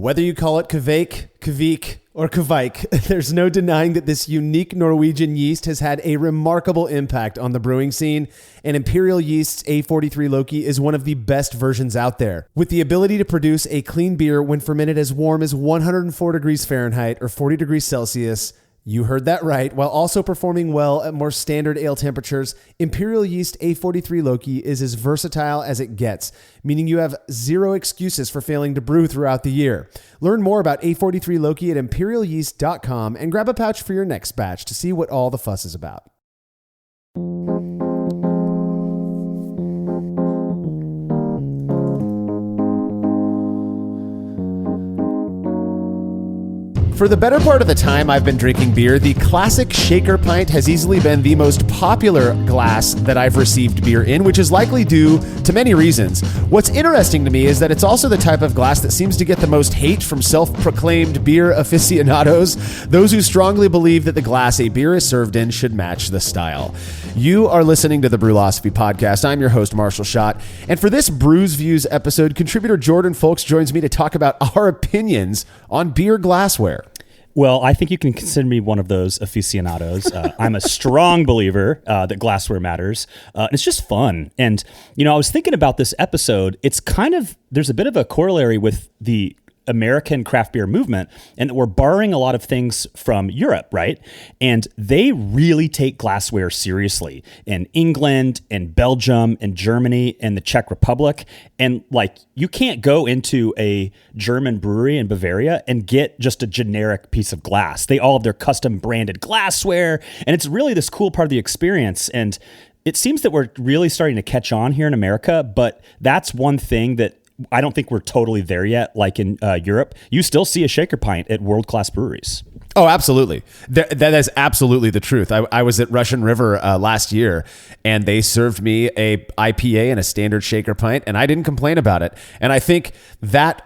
Whether you call it Kveik, Kvik, or Kvike, there's no denying that this unique Norwegian yeast has had a remarkable impact on the brewing scene, and Imperial Yeast's A43 Loki is one of the best versions out there. With the ability to produce a clean beer when fermented as warm as 104 degrees Fahrenheit or 40 degrees Celsius, you heard that right, while also performing well at more standard ale temperatures, Imperial Yeast A43 Loki is as versatile as it gets, meaning you have zero excuses for failing to brew throughout the year. Learn more about A43 Loki at imperialyeast.com and grab a pouch for your next batch to see what all the fuss is about. For the better part of the time I've been drinking beer, the classic shaker pint has easily been the most popular glass that I've received beer in, which is likely due to many reasons. What's interesting to me is that it's also the type of glass that seems to get the most hate from self-proclaimed beer aficionados, those who strongly believe that the glass a beer is served in should match the style. You are listening to the Brewlosophy Podcast. I'm your host, Marshall Schott, and for this Brews Views episode, contributor Jordan Folks joins me to talk about our opinions on beer glassware. Well, I think you can consider me one of those aficionados. I'm a strong believer that glassware matters. And it's just fun. And, I was thinking about this episode. It's there's a bit of a corollary with the American craft beer movement, and we're borrowing a lot of things from Europe, right? And they really take glassware seriously in England and Belgium and Germany and the Czech Republic. And you can't go into a German brewery in Bavaria and get just a generic piece of glass. They all have their custom branded glassware, and it's really this cool part of the experience. And it seems that we're really starting to catch on here in America, but that's one thing that I don't think we're totally there yet. Like in Europe, you still see a shaker pint at world-class breweries. Oh, absolutely. That is absolutely the truth. I was at Russian River last year, and they served me a IPA and a standard shaker pint, and I didn't complain about it. And I think that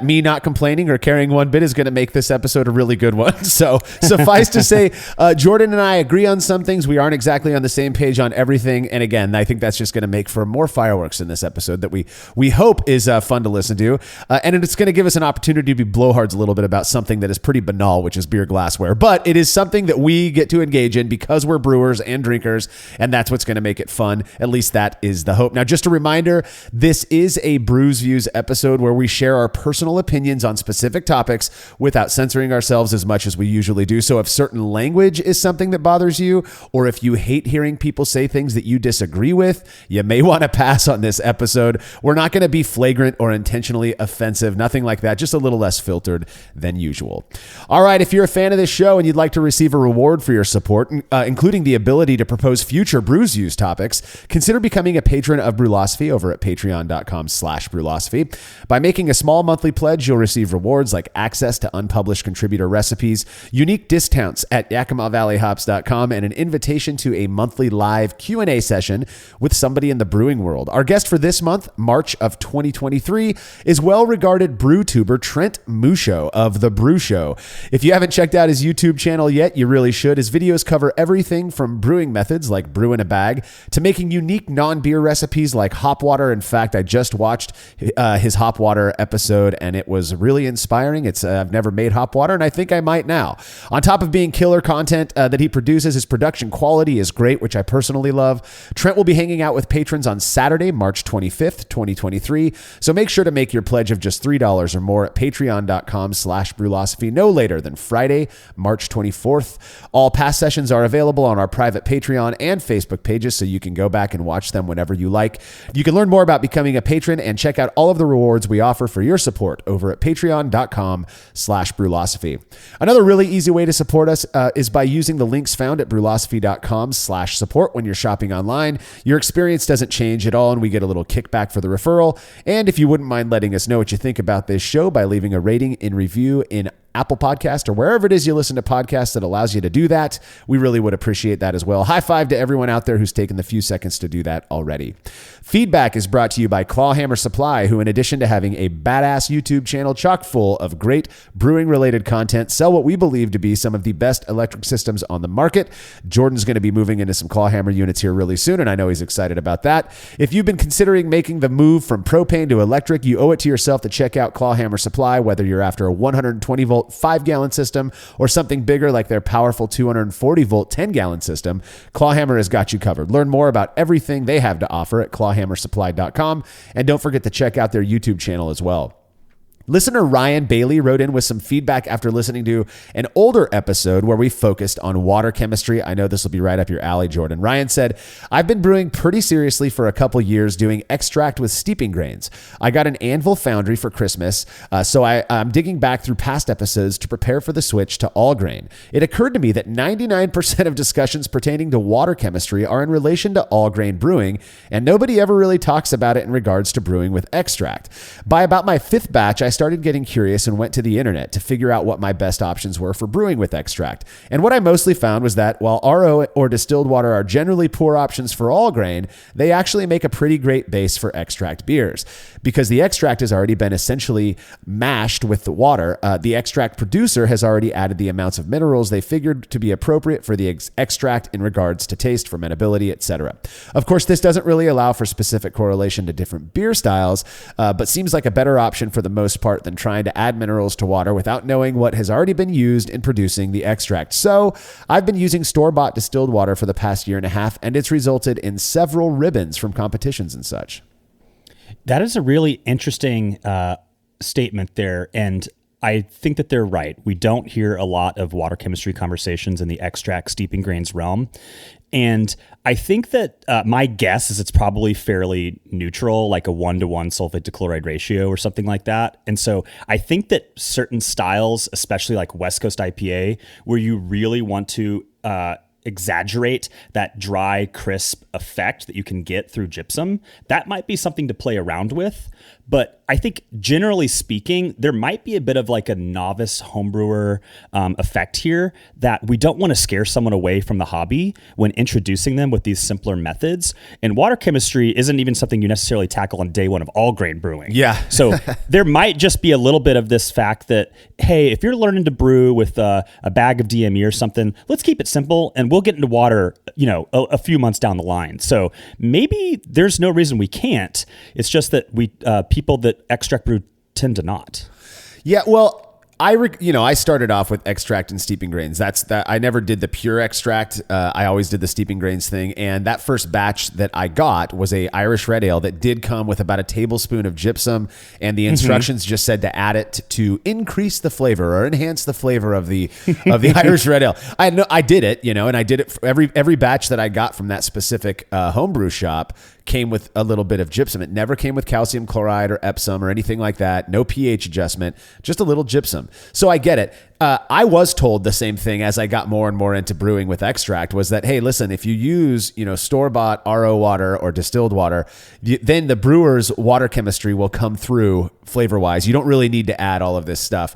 me not complaining or caring one bit is going to make this episode a really good one. So suffice to say, Jordan and I agree on some things. We aren't exactly on the same page on everything. And again, I think that's just going to make for more fireworks in this episode that we hope is fun to listen to. And it's going to give us an opportunity to be blowhards a little bit about something that is pretty banal, which is beer glassware. But it is something that we get to engage in because we're brewers and drinkers, and that's what's going to make it fun. At least that is the hope. Now, just a reminder, this is a Brews Views episode where we share our personal opinions on specific topics without censoring ourselves as much as we usually do. So if certain language is something that bothers you, or if you hate hearing people say things that you disagree with, you may want to pass on this episode. We're not going to be flagrant or intentionally offensive, nothing like that, just a little less filtered than usual. All right, if you're a fan of this show and you'd like to receive a reward for your support, including the ability to propose future Brews Views topics, consider becoming a patron of Brewlosophy over at patreon.com/Brewlosophy. By making a small monthly pledge, you'll receive rewards like access to unpublished contributor recipes, unique discounts at YakimaValleyHops.com, and an invitation to a monthly live Q&A session with somebody in the brewing world. Our guest for this month, March of 2023, is well-regarded brew tuber Trent Musho of The Brew Show. If you haven't checked out his YouTube channel yet, you really should. His videos cover everything from brewing methods like brew in a bag to making unique non-beer recipes like hop water. In fact, I just watched his hop water episode, and it was really inspiring. I've never made hop water, and I think I might now. On top of being killer content that he produces, his production quality is great, which I personally love. Trent will be hanging out with patrons on Saturday, March 25th, 2023. So make sure to make your pledge of just $3 or more at patreon.com/Brewlosophy no later than Friday, March 24th. All past sessions are available on our private Patreon and Facebook pages, so you can go back and watch them whenever you like. You can learn more about becoming a patron and check out all of the rewards we offer for your support over at patreon.com/Brewlosophy. Another really easy way to support us is by using the links found at brewlosophy.com/support when you're shopping online. Your experience doesn't change at all, and we get a little kickback for the referral. And if you wouldn't mind letting us know what you think about this show by leaving a rating and review in Apple Podcast or wherever it is you listen to podcasts that allows you to do that. We really would appreciate that as well. High five to everyone out there who's taken the few seconds to do that already. Feedback is brought to you by Clawhammer Supply, who in addition to having a badass YouTube channel chock full of great brewing related content, sell what we believe to be some of the best electric systems on the market. Jordan's going to be moving into some Clawhammer units here really soon, and I know he's excited about that. If you've been considering making the move from propane to electric, you owe it to yourself to check out Clawhammer Supply, whether you're after a 120 volt 5-gallon system or something bigger like their powerful 240 volt 10-gallon system. Clawhammer has got you covered. Learn more about everything they have to offer at clawhammersupply.com, and don't forget to check out their YouTube channel as well. Listener Ryan Bailey wrote in with some feedback after listening to an older episode where we focused on water chemistry. I know this will be right up your alley, Jordan. Ryan said, I've been brewing pretty seriously for a couple years doing extract with steeping grains. I got an Anvil foundry for Christmas, so I'm digging back through past episodes to prepare for the switch to all grain. It occurred to me that 99% of discussions pertaining to water chemistry are in relation to all grain brewing, and nobody ever really talks about it in regards to brewing with extract. By about my 5th batch, I started getting curious and went to the internet to figure out what my best options were for brewing with extract. And what I mostly found was that while RO or distilled water are generally poor options for all grain, they actually make a pretty great base for extract beers. Because the extract has already been essentially mashed with the water, the extract producer has already added the amounts of minerals they figured to be appropriate for the extract in regards to taste, fermentability, etc. Of course, this doesn't really allow for specific correlation to different beer styles, but seems like a better option for the most part than trying to add minerals to water without knowing what has already been used in producing the extract. So I've been using store-bought distilled water for the past year and a half, and it's resulted in several ribbons from competitions and such. That is a really interesting statement there. And I think that they're right. We don't hear a lot of water chemistry conversations in the extract steeping grains realm. And I think that my guess is it's probably fairly neutral, like a 1-to-1 sulfate to chloride ratio or something like that. And so I think that certain styles, especially like West Coast IPA, where you really want to exaggerate that dry, crisp effect that you can get through gypsum, that might be something to play around with. But I think generally speaking, there might be a bit of like a novice homebrewer effect here that we don't want to scare someone away from the hobby when introducing them with these simpler methods. And water chemistry isn't even something you necessarily tackle on day one of all grain brewing. Yeah. So there might just be a little bit of this fact that, hey, if you're learning to brew with a bag of DME or something, let's keep it simple and we'll get into water, a few months down the line. So maybe there's no reason we can't. It's just that people that extract brew tend to not. Yeah, well, I started off with extract and steeping grains. That's that. I never did the pure extract. I always did the steeping grains thing. And that first batch that I got was a Irish red ale that did come with about a tablespoon of gypsum, and the instructions just said to add it to increase the flavor or enhance the flavor of the Irish red ale. I did it, and I did it for every batch that I got from that specific homebrew shop came with a little bit of gypsum. It never came with calcium chloride or Epsom or anything like that. No pH adjustment, just a little gypsum. So I get it. I was told the same thing as I got more and more into brewing with extract was that, hey, listen, if you use, store-bought RO water or distilled water, then the brewer's water chemistry will come through flavor-wise. You don't really need to add all of this stuff.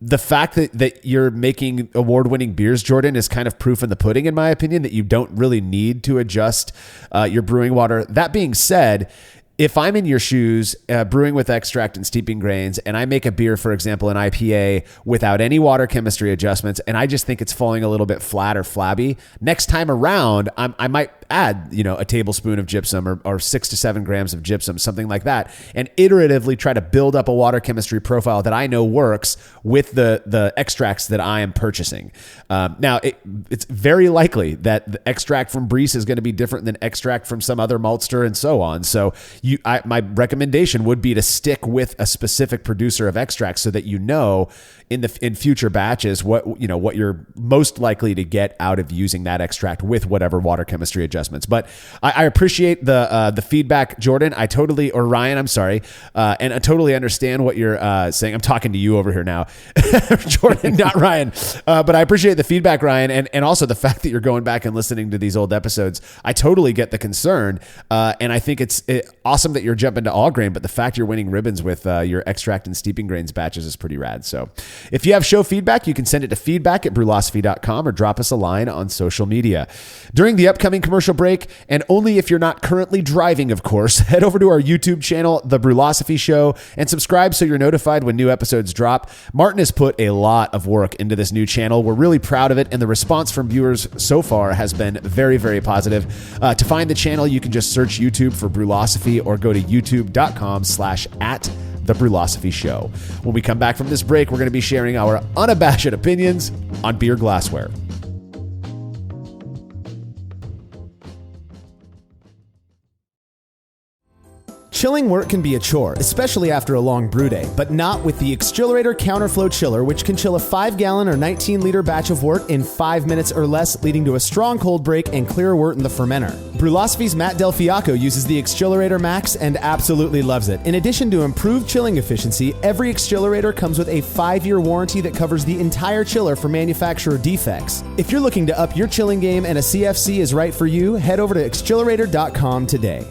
The fact that you're making award-winning beers, Jordan, is kind of proof in the pudding, in my opinion, that you don't really need to adjust your brewing water. That being said, if I'm in your shoes, brewing with extract and steeping grains, and I make a beer, for example, an IPA, without any water chemistry adjustments, and I just think it's falling a little bit flat or flabby, next time around, I might add, a tablespoon of gypsum or 6 to 7 grams of gypsum, something like that, and iteratively try to build up a water chemistry profile that I know works with the extracts that I am purchasing. Now, it's very likely that the extract from Breese is going to be different than extract from some other maltster and so on. So my recommendation would be to stick with a specific producer of extracts so that in future batches what you're most likely to get out of using that extract with whatever water chemistry adjustments. But I appreciate the feedback, Jordan. Ryan, I'm sorry, and I totally understand what you're saying. I'm talking to you over here now, Jordan, not Ryan. But I appreciate the feedback, Ryan, and also the fact that you're going back and listening to these old episodes. I totally get the concern, and I think it's awesome awesome that you're jumping to all grain, but the fact you're winning ribbons with your extract and steeping grains batches is pretty rad. So if you have show feedback, you can send it to feedback@brewlosophy.com or drop us a line on social media. During the upcoming commercial break, and only if you're not currently driving, of course, head over to our YouTube channel, The Brewlosophy Show, and subscribe so you're notified when new episodes drop. Martin has put a lot of work into this new channel. We're really proud of it, and the response from viewers so far has been very, very positive. To find the channel, you can just search YouTube for Brewlosophy or go to youtube.com/@TheBrewlosophy Show. When we come back from this break, we're going to be sharing our unabashed opinions on beer glassware. Chilling work can be a chore, especially after a long brew day, but not with the Exhilarator Counterflow Chiller, which can chill a 5-gallon or 19-liter batch of wort in 5 minutes or less, leading to a strong cold break and clear wort in the fermenter. Brewlosophy's Matt Del Fiacco uses the Exhilarator Max and absolutely loves it. In addition to improved chilling efficiency, every Exhilarator comes with a 5-year warranty that covers the entire chiller for manufacturer defects. If you're looking to up your chilling game and a CFC is right for you, head over to exhilarator.com today.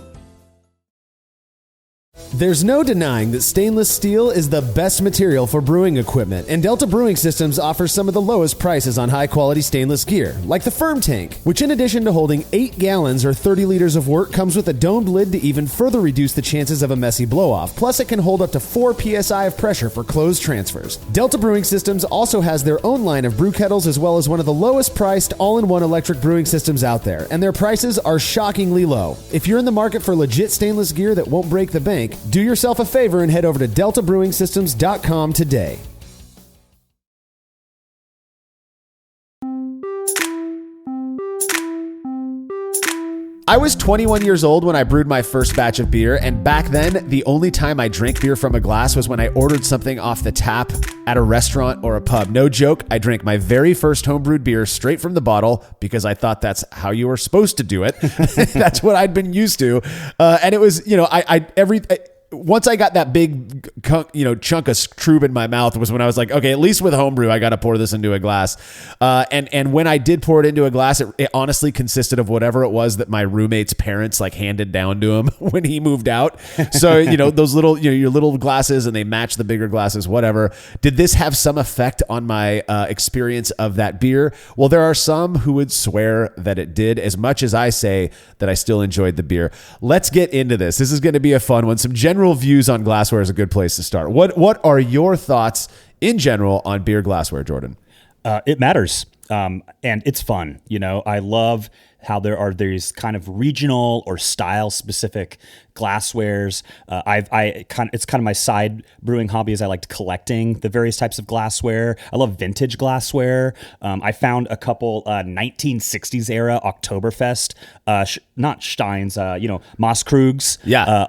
There's no denying that stainless steel is the best material for brewing equipment, and Delta Brewing Systems offers some of the lowest prices on high-quality stainless gear, like the Firm Tank, which in addition to holding 8 gallons or 30 liters of wort, comes with a domed lid to even further reduce the chances of a messy blow-off. Plus, it can hold up to 4 psi of pressure for closed transfers. Delta Brewing Systems also has their own line of brew kettles, as well as one of the lowest-priced all-in-one electric brewing systems out there, and their prices are shockingly low. If you're in the market for legit stainless gear that won't break the bank, do yourself a favor and head over to deltabrewingsystems.com today. I was 21 years old when I brewed my first batch of beer, and back then, the only time I drank beer from a glass was when I ordered something off the tap at a restaurant or a pub. No joke, I drank my very first homebrewed beer straight from the bottle because I thought that's how you were supposed to do it. That's what I'd been used to. And it was, once I got that big, chunk of Strub in my mouth was when I was like, okay, at least with homebrew, I got to pour this into a glass. And when I did pour it into a glass, it honestly consisted of whatever it was that my roommate's parents like handed down to him when he moved out. So, those little, your little glasses, and they match the bigger glasses, whatever. Did this have some effect on my experience of that beer? Well, there are some who would swear that it did, as much as I say that I still enjoyed the beer. Let's get into this. This is going to be a fun one. Some general views on glassware is a good place to start. What are your thoughts in general on beer glassware, Jordan? It matters. And it's fun. I love how there are these kind of regional or style specific glasswares. It's kind of my side brewing hobby is I liked collecting the various types of glassware. I love vintage glassware. I found a couple 1960s era Oktoberfest, not Steins, Moskrugs,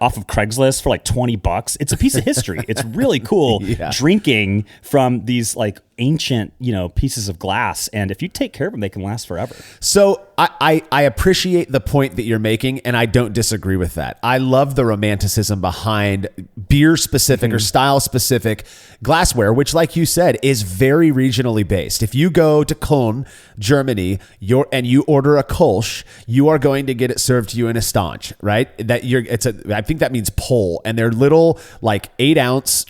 off of Craigslist for like $20. It's a piece of history. It's really cool drinking from these like ancient, pieces of glass. And if you take care of them, they can last forever. So I appreciate the point that you're making, and I don't disagree with that. I love the romanticism behind beer specific or style specific glassware, which, like you said, is very regionally based. If you go to Cologne, Germany, and you order a Kolsch, you are going to get it served to you in a Stanch, right? I think that means pole, and they're little like 8-ounce,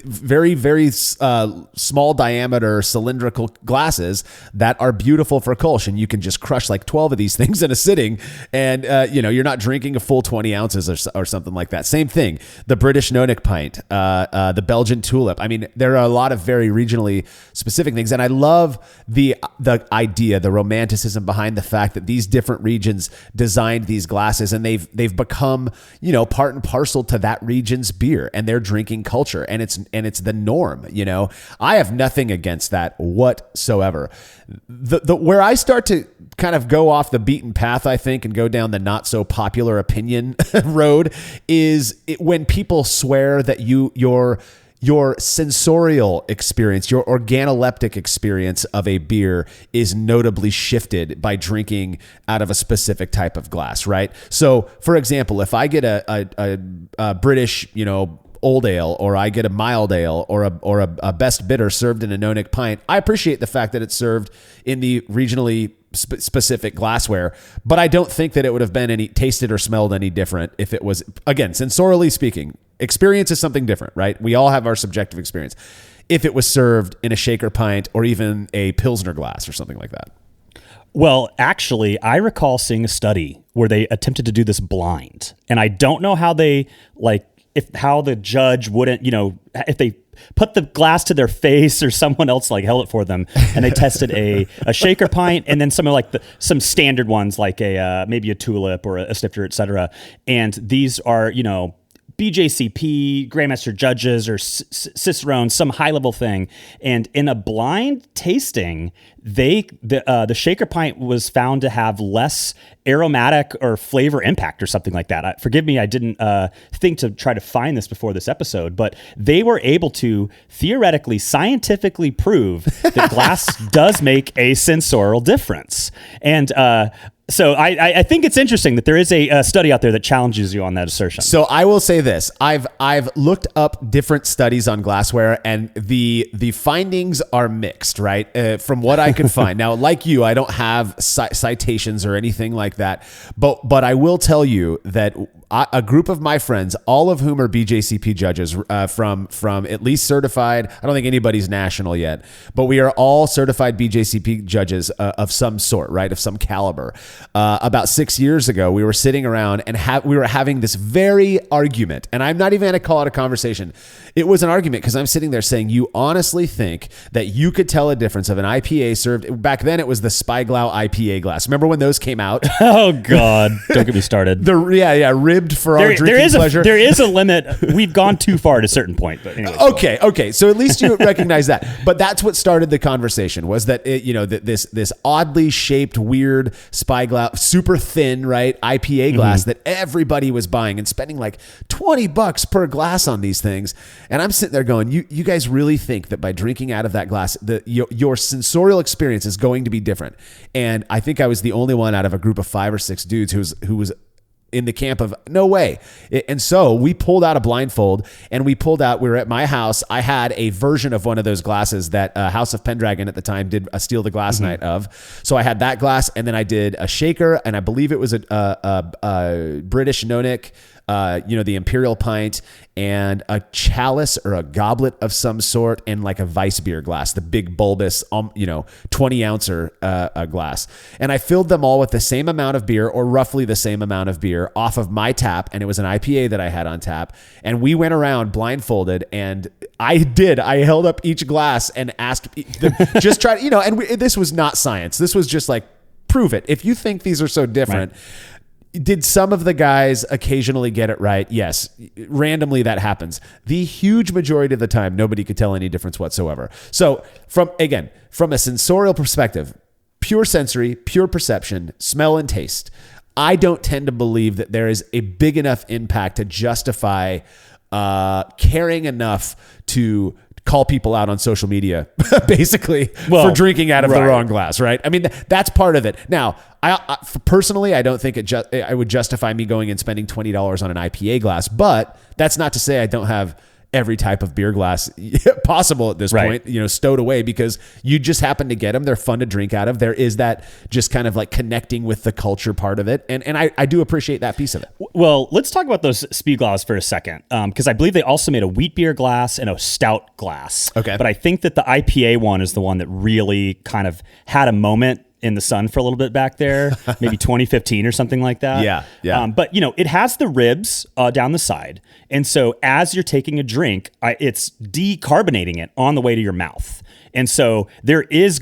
very, very small diameter cylindrical glasses that are beautiful for Kolsch, and you can just crush like 12 of these things in a sitting, and you're not drinking a full 20 ounces or something like that. Same thing, the British Nonic pint, the Belgian tulip. I mean, there are a lot of very regionally specific things, and I love the idea, the romanticism behind the fact that these different regions designed these glasses, and they've become part and parcel to that region's beer and their drinking culture. And it's the norm, I have nothing against that whatsoever. The where I start to kind of go off the beaten path, I think, and go down the not so popular opinion road is when people swear that your sensorial experience, your organoleptic experience of a beer is notably shifted by drinking out of a specific type of glass, right? So, for example, if I get a British, old ale, or I get a mild ale or a best bitter served in a Nonic pint, I appreciate the fact that it's served in the regionally specific glassware, but I don't think that it would have been any tasted or smelled any different if it was, again, sensorially speaking. Experience is something different, right? We all have our subjective experience. If it was served in a shaker pint or even a Pilsner glass or something like that. Well, actually, I recall seeing a study where they attempted to do this blind, and I don't know how they how the judge wouldn't, if they put the glass to their face or someone else held it for them, and they tested a shaker pint and then some standard ones like maybe a tulip or a snifter, etc. And these are BJCP, Grandmaster judges, or Cicerone, some high level thing. And in a blind tasting, the shaker pint was found to have less aromatic or flavor impact or something like that. Forgive me, I didn't think to try to find this before this episode, but they were able to theoretically, scientifically prove that glass does make a sensorial difference. And so I think it's interesting that there is a study out there that challenges you on that assertion. So I will say this: I've looked up different studies on glassware, and the findings are mixed. Right, from what I could find. Now, like you, I don't have citations or anything like that, but I will tell you that a group of my friends, all of whom are BJCP judges, from at least certified. I don't think anybody's national yet, but we are all certified BJCP judges of some sort, right, of some caliber. About 6 years ago, we were sitting around and we were having this very argument, and I'm not even going to call it a conversation. It was an argument because I'm sitting there saying, you honestly think that you could tell a difference of an IPA served, back then it was the Spyglau IPA glass. Remember when those came out? Oh God, don't get me started. Ribbed for our drinking pleasure. There is a limit. We've gone too far at a certain point. But anyway, okay. So at least you recognize that. But that's what started the conversation, was that this oddly shaped, weird Spyglau, super thin, right, IPA glass that everybody was buying and spending like $20 per glass on these things. And I'm sitting there going, you guys really think that by drinking out of that glass, your sensorial experience is going to be different? And I think I was the only one out of a group of 5 or 6 dudes who was in the camp of no way. And so we pulled out a blindfold and we were at my house. I had a version of one of those glasses that House of Pendragon at the time did a Steal the Glass night of. So I had that glass, and then I did a shaker, and I believe it was a British Nonic, the Imperial pint, and a chalice or a goblet of some sort, and like a Weiss beer glass, the big bulbous, 20 ouncer glass. And I filled them all with the same amount of beer, or roughly the same amount of beer, off of my tap. And it was an IPA that I had on tap. And we went around blindfolded, and I held up each glass and asked just try to, this was not science. This was just like, prove it. If you think these are so different. Right. Did some of the guys occasionally get it right? Yes. Randomly that happens. The huge majority of the time, nobody could tell any difference whatsoever. So from a sensorial perspective, pure sensory, pure perception, smell and taste, I don't tend to believe that there is a big enough impact to justify caring enough to call people out on social media, basically, for drinking out of the wrong glass, right? I mean, that's part of it. Now, I personally, I don't think I would justify me going and spending $20 on an IPA glass, but that's not to say I don't have every type of beer glass possible at this point, stowed away, because you just happen to get them. They're fun to drink out of. There is that just kind of like connecting with the culture part of it. And I do appreciate that piece of it. Well, let's talk about those Spyglaus for a second. Because I believe they also made a wheat beer glass and a stout glass. Okay. But I think that the IPA one is the one that really kind of had a moment in the sun for a little bit back there, maybe 2015 or something like that. Yeah. But it has the ribs down the side, and so as you're taking a drink, it's decarbonating it on the way to your mouth, and so there is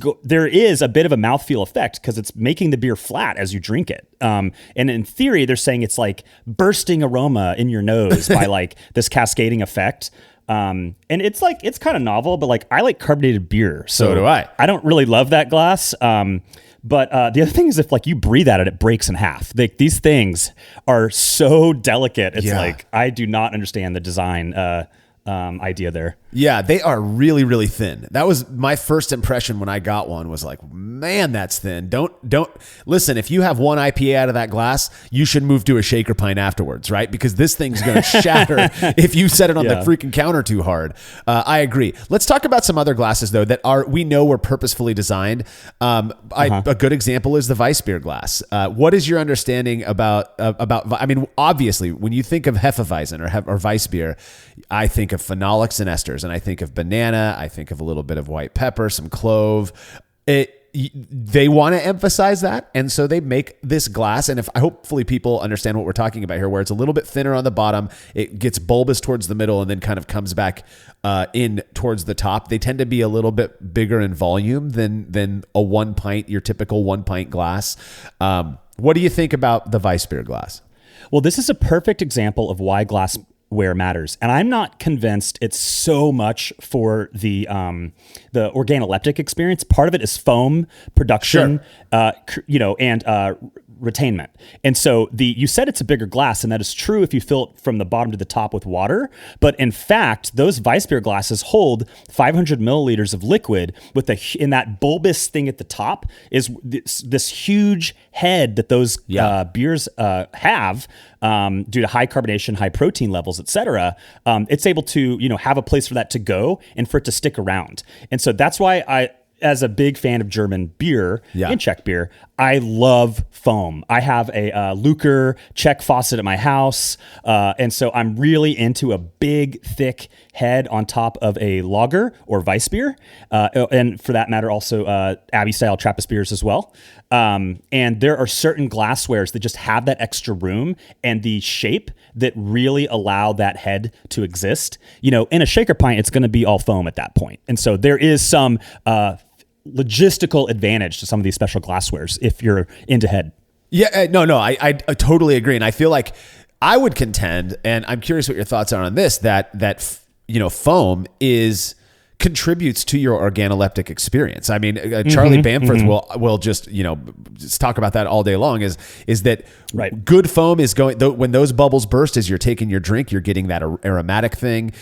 a bit of a mouthfeel effect because it's making the beer flat as you drink it. And in theory, they're saying it's like bursting aroma in your nose by like this cascading effect. And it's kind of novel, but I like carbonated beer. So do I. I don't really love that glass. But the other thing is, if you breathe at it, it breaks in half. These things are so delicate. It's I do not understand the design idea there. Yeah, they are really, really thin. That was my first impression when I got one, was like, man, that's thin. Don't listen. If you have one IPA out of that glass, you should move to a shaker pint afterwards, right? Because this thing's going to shatter if you set it on the freaking counter too hard. I agree. Let's talk about some other glasses though that we know were purposefully designed. A good example is the Weissbier glass. What is your understanding about? I mean, obviously, when you think of Hefeweizen or Weissbier, I think of phenolics and esters, and I think of banana. I think of a little bit of white pepper, some clove. They want to emphasize that, and so they make this glass. And hopefully people understand what we're talking about here, where it's a little bit thinner on the bottom, it gets bulbous towards the middle, and then kind of comes back in towards the top. They tend to be a little bit bigger in volume than your typical 1 pint glass. What do you think about the Weissbier glass? Well, this is a perfect example of why glassware matters, and I'm not convinced it's so much for the organoleptic experience. Part of it is foam production, and retainment. And so you said it's a bigger glass, and that is true if you fill it from the bottom to the top with water. But in fact, those Weissbier glasses hold 500 milliliters of liquid in that bulbous thing at the top is this huge head that those beers have due to high carbonation, high protein levels, et cetera. It's able to, have a place for that to go and for it to stick around. And so that's why as a big fan of German beer and Czech beer, I love foam. I have a Lüker Czech faucet at my house. And so I'm really into a big, thick head on top of a lager or Weissbier. And for that matter, also Abbey-style Trappist beers as well. And there are certain glasswares that just have that extra room and the shape that really allow that head to exist. In a shaker pint, it's going to be all foam at that point. And so there is some logistical advantage to some of these special glasswares if you're into head. Yeah, no, I totally agree. And I feel like I would contend, and I'm curious what your thoughts are on this, that foam contributes to your organoleptic experience. I mean, Charlie Bamforth will just talk about that all day long. Is that good foam is going when those bubbles burst as you're taking your drink, you're getting that aromatic thing.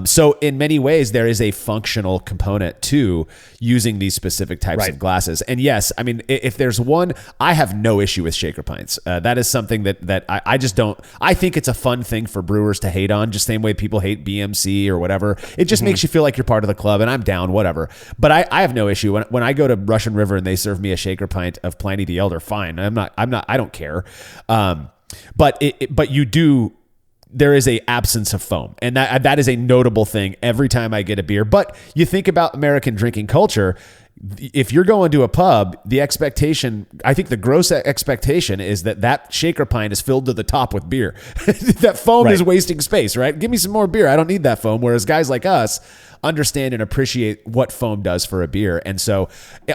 So in many ways, there is a functional component to using these specific types of glasses. And yes, I mean, if there's one, I have no issue with shaker pints. That is something that I just don't. I think it's a fun thing for brewers to hate on, just same way people hate BMC or whatever. It just makes you feel like you're part of the club. And I'm down, whatever. But I have no issue when I go to Russian River and they serve me a shaker pint of Pliny the Elder. Fine, I don't care. But there is a absence of foam, and that is a notable thing every time I get a beer. But you think about American drinking culture. If you're going to a pub, the expectation, I think the gross expectation is that shaker pint is filled to the top with beer. That foam is wasting space, right? Give me some more beer. I don't need that foam. Whereas guys like us understand and appreciate what foam does for a beer. And so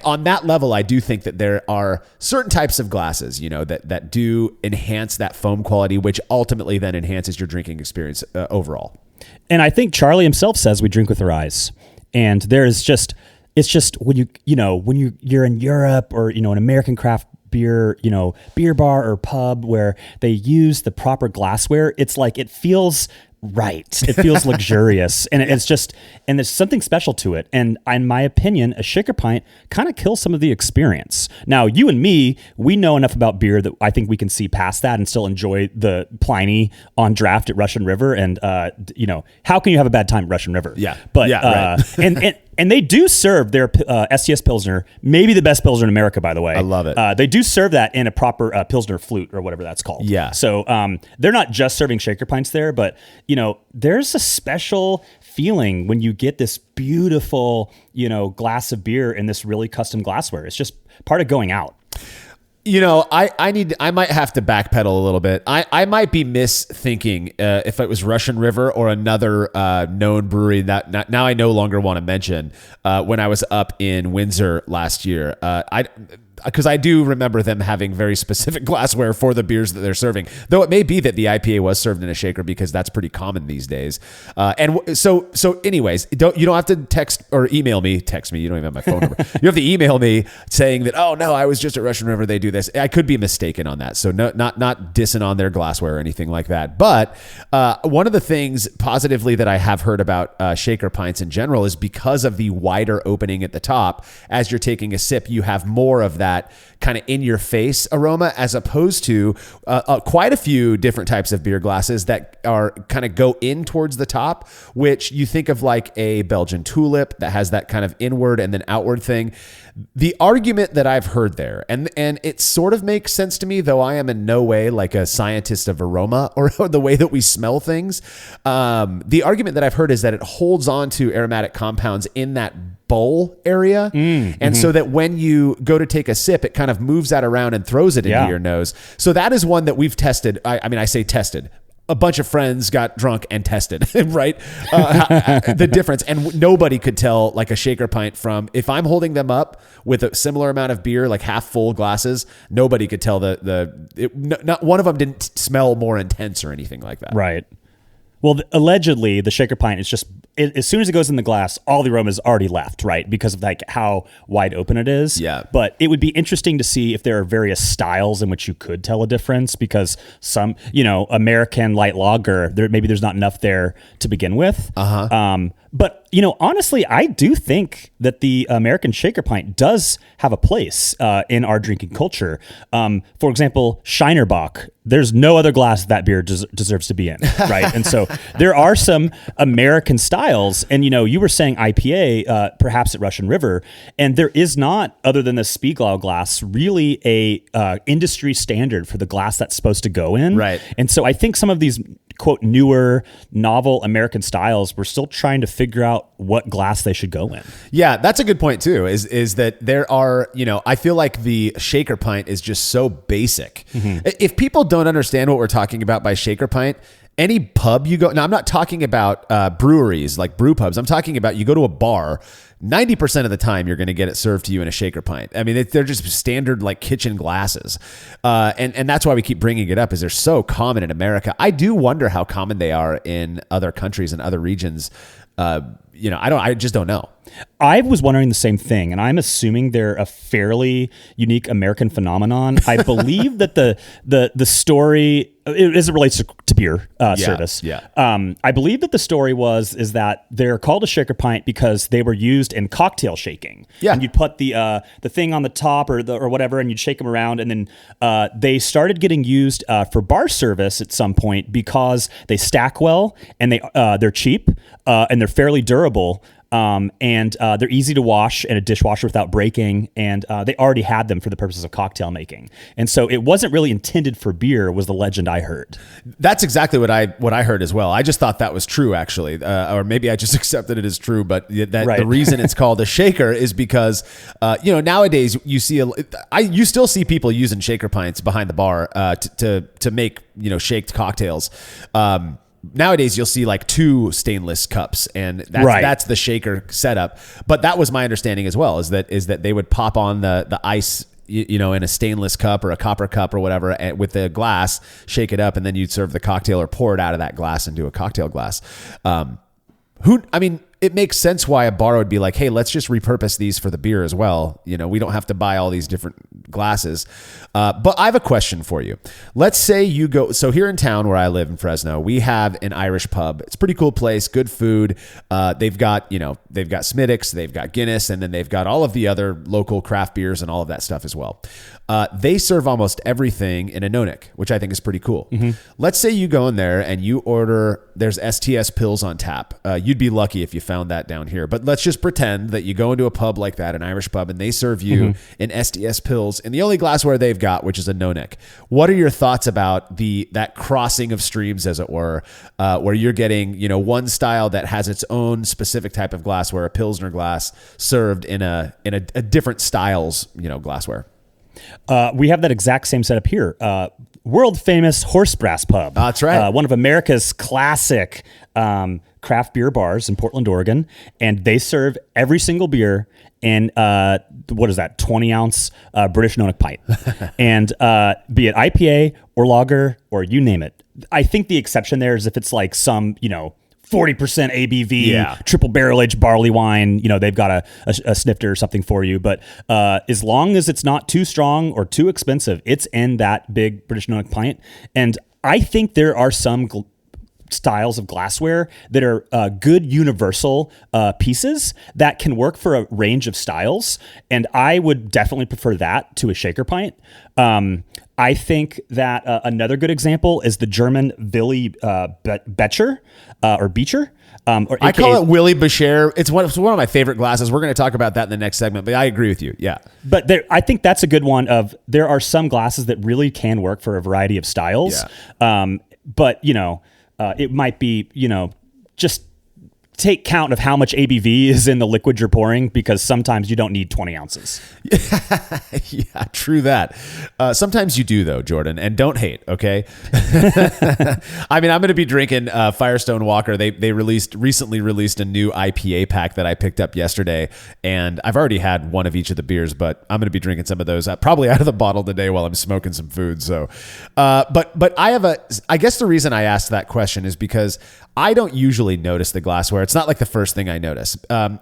on that level, I do think that there are certain types of glasses, that do enhance that foam quality, which ultimately then enhances your drinking experience overall. And I think Charlie himself says we drink with our eyes. And it's just when you're in Europe or, an American craft beer, beer bar or pub where they use the proper glassware, it's like, it feels right. It feels luxurious, and and there's something special to it. And in my opinion, a shaker pint kind of kills some of the experience. Now, you and me, we know enough about beer that I think we can see past that and still enjoy the Pliny on draft at Russian River. And how can you have a bad time at Russian River? Yeah, but right. And they do serve their STS Pilsner, maybe the best Pilsner in America, by the way. I love it. They do serve that in a proper Pilsner flute or whatever that's called. Yeah. So they're not just serving shaker pints there, but, there's a special feeling when you get this beautiful, glass of beer in this really custom glassware. It's just part of going out. I might have to backpedal a little bit. I might be misthinking if it was Russian River or another known brewery that now I no longer want to mention. When I was up in Windsor last year, because I do remember them having very specific glassware for the beers that they're serving. Though it may be that the IPA was served in a shaker because that's pretty common these days. So anyways, you don't have to text or email me. Text me. You don't even have my phone number. You have to email me saying that, oh no, I was just at Russian River. They do this. I could be mistaken on that. So not dissing on their glassware or anything like that. But one of the things positively that I have heard about shaker pints in general is because of the wider opening at the top. As you're taking a sip, you have more of that kind of in your face aroma, as opposed to quite a few different types of beer glasses that are kind of go in towards the top, which you think of like a Belgian tulip that has that kind of inward and then outward thing. The argument that I've heard there, and it sort of makes sense to me, though I am in no way like a scientist of aroma or the way that we smell things. The argument that I've heard is that it holds on to aromatic compounds in that bowl area. And so that when you go to take a sip, it kind of moves that around and throws it into your nose. So that is one that we've tested. I mean, I say tested. A bunch of friends got drunk and tested, right? The difference. And nobody could tell like a shaker pint from, if I'm holding them up with a similar amount of beer, like half full glasses, nobody could tell not one of them didn't smell more intense or anything like that. Right. Well, allegedly, the shaker pint is just, as soon as it goes in the glass, all the aroma is already left, right? Because of like how wide open it is. Yeah. But it would be interesting to see if there are various styles in which you could tell a difference, because some, American light lager, maybe there's not enough there to begin with. But, honestly, I do think that the American shaker pint does have a place in our drinking culture. For example, Shinerbach, there's no other glass that beer deserves to be in, right? And so there are some American styles. And, you were saying IPA, perhaps at Russian River, and there is not, other than the Spiegelau glass, really a industry standard for the glass that's supposed to go in. Right. And so I think some of these, quote, newer, novel American styles, we're still trying to figure out what glass they should go in. Yeah, that's a good point too, is that there are, I feel like the shaker pint is just so basic. If people don't understand what we're talking about by shaker pint, any pub you go, now I'm not talking about breweries like brew pubs. I'm talking about you go to a bar, 90% of the time you're going to get it served to you in a shaker pint. I mean, they're just standard like kitchen glasses. And that's why we keep bringing it up, is they're so common in America. I do wonder how common they are in other countries and other regions. I just don't know. I was wondering the same thing, and I'm assuming they're a fairly unique American phenomenon. I believe that the story, as it relates to beer service, I believe that the story is that they're called a shaker pint because they were used in cocktail shaking. Yeah, and you'd put the thing on the top or whatever, and you'd shake them around, and then they started getting used for bar service at some point because they stack well and they're cheap and they're fairly durable. And they're easy to wash in a dishwasher without breaking, and they already had them for the purposes of cocktail making. And so it wasn't really intended for beer, was the legend I heard. That's exactly what I heard as well. I just thought that was true, actually, or maybe I just accepted it as true. But the reason it's called a shaker is because nowadays you still see people using shaker pints behind the bar to make shaked cocktails. Nowadays, you'll see like 2 stainless cups, and that's the shaker setup. But that was my understanding as well, is that they would pop on the ice, in a stainless cup or a copper cup or whatever, with the glass, shake it up, and then you'd serve the cocktail or pour it out of that glass into a cocktail glass. It makes sense why a bar would be like, hey, let's just repurpose these for the beer as well. We don't have to buy all these different glasses. But I have a question for you. Let's say you go, so here in town where I live in Fresno, we have an Irish pub. It's a pretty cool place, good food. They've got Smittix, they've got Guinness, and then they've got all of the other local craft beers and all of that stuff as well. They serve almost everything in a no-nick, which I think is pretty cool. Let's say you go in there and you order, there's STS pills on tap. You'd be lucky if you found that down here. But let's just pretend that you go into a pub like that, an Irish pub, and they serve you an STS pills in the only glassware they've got, which is a no-nick. What are your thoughts about that crossing of streams, as it were, where you're getting, one style that has its own specific type of glassware, a Pilsner glass, served in a different styles, glassware? We have that exact same setup here. world famous Horse Brass Pub. That's right. One of America's classic craft beer bars in Portland, Oregon. And they serve every single beer in, 20-ounce British Nonic pint. And be it IPA or lager or you name it. I think the exception there is if it's like some, 40% ABV, triple barrel aged barley wine, they've got a snifter or something for you. But as long as it's not too strong or too expensive, it's in that big British Nonic pint. And I think there are some styles of glassware that are good universal pieces that can work for a range of styles. And I would definitely prefer that to a shaker pint. I think that another good example is the German Willi Becher or Beecher. I call it Willy Becher. It's one of my favorite glasses. We're going to talk about that in the next segment, but I agree with you. Yeah. But I think that's a good one there are some glasses that really can work for a variety of styles. Yeah. But, it might be, just take count of how much ABV is in the liquid you're pouring, because sometimes you don't need 20 ounces. Yeah, true that. Sometimes you do though, Jordan, and don't hate. Okay. I mean, I'm going to be drinking Firestone Walker. They recently released a new IPA pack that I picked up yesterday, and I've already had one of each of the beers, but I'm going to be drinking some of those probably out of the bottle today while I'm smoking some food. So, but I guess the reason I asked that question is because I don't usually notice the glassware. It's not like the first thing I notice,